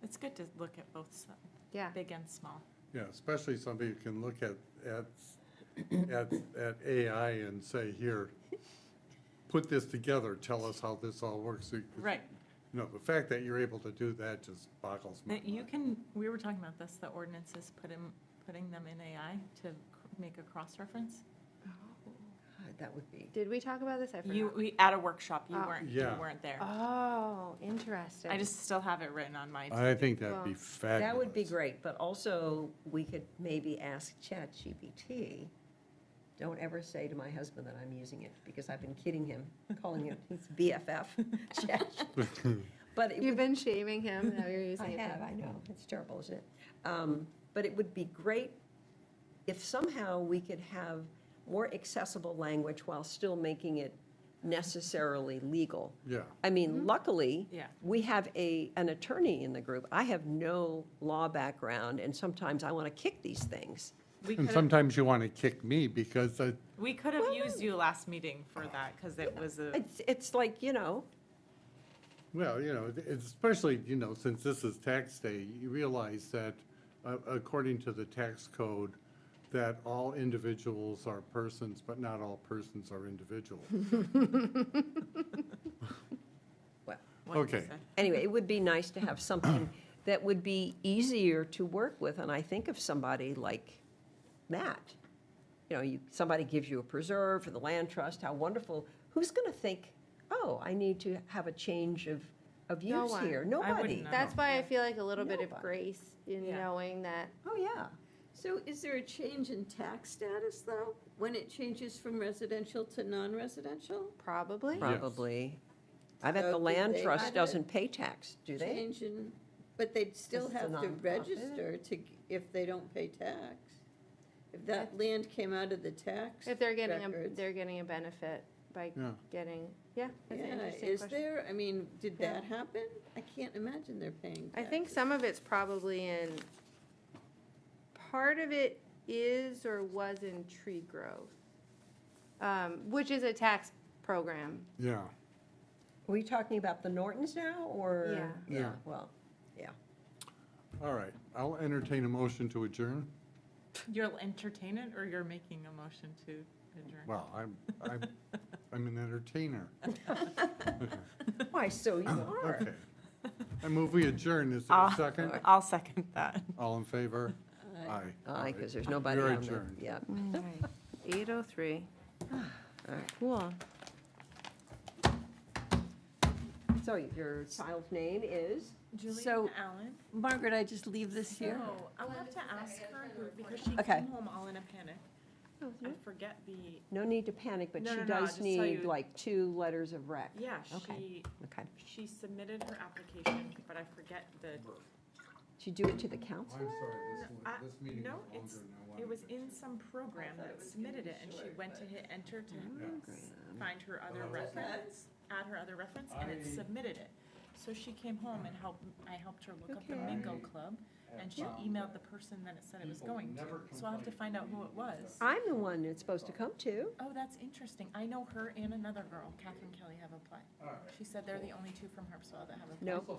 It's good to look at both, Yeah. big and small. Yeah, especially somebody who can look at AI and say, here, put this together, tell us how this all works. Right. No, the fact that you're able to do that just boggles my That you mind. can, we were talking about this, the ordinances, putting them in AI to make a cross-reference. God, that would be, Did we talk about this? I forgot. We, at a workshop, you Oh. weren't Yeah. there. Oh, interesting. I just still have it written on my. I think that'd be Well, fabulous. that would be great, but also, we could maybe ask ChatGPT, don't ever say to my husband that I'm using it, because I've been kidding him, calling him his BFF, Chat. But it You've would been shaming him, now you're using I it. have, I know, it's terrible, isn't it? But it would be great if somehow we could have more accessible language while still making it necessarily legal. Yeah, I mean, luckily, Yeah. we have an attorney in the group. I have no law background, and sometimes I want to kick these things. We and could have, sometimes you want to kick me because we could have used you last meeting for that, because it was a, It's like, well, it's especially, since this is tax day, you realize that according to the tax code, that all individuals are persons, but not all persons are individuals. well, what did you Okay. say? anyway, it would be nice to have something that would be easier to work with, and I think of somebody like Matt. Somebody gives you a preserve for the land trust, how wonderful. Who's going to think, oh, I need to have a change of No use one. here? I Nobody. wouldn't know. That's why I feel like a little bit of Nobody. grace in Yeah. knowing that, Oh, yeah. So is there a change in tax status, though, when it changes from residential to non-residential? probably. Probably. I bet So the do land they trust have doesn't pay tax, do they? Change in, but they'd still This is a have to nonprofit. register if they don't pay tax. If that land came out of the tax If they're getting records. they're getting a benefit by Yeah. getting, that's an Yeah, interesting is question. there, I mean, did Yeah. that happen? I can't imagine they're paying I think taxes. some of it's probably in, part of it is or was in tree growth, which is a tax program. Yeah. Are we talking about the Nortons now, or? Yeah. Yeah. Well, yeah. All right, I'll entertain a motion to adjourn. You'll entertain it, or you're making a motion to adjourn? Well, I'm an entertainer. Why, so you are. Okay. I move we adjourn. Is there a second? I'll second that. All in favor? Aye. Aye, because there's nobody You're on there. adjourned. Yeah. 8:03. All right. Cool. So your child's name is? Julian Allen. Margaret, I just leave this here? So I'll have to ask her, because she Okay. came home all in a panic. I forget the, No need to panic, but No, she no, no, I'll does just tell need you- like 2 letters of rec. yeah, Okay. Okay. she submitted her application, but I forget the, Did you do it to the I'm counselor? sorry, I- this meeting no, is it's, longer than I it was wanted. in some program that submitted it, and she went to hit enter to find her other reference, add her other reference, and it submitted it. So she came home and I helped her look up the Mingo Club, and she emailed the person that it said it was going to. So I'll have to find out who it was. I'm the one that's supposed to come to. Oh, that's interesting. I know her and another girl, Catherine Kelly, have applied. She said they're the only 2 from Harpswell that have applied. No,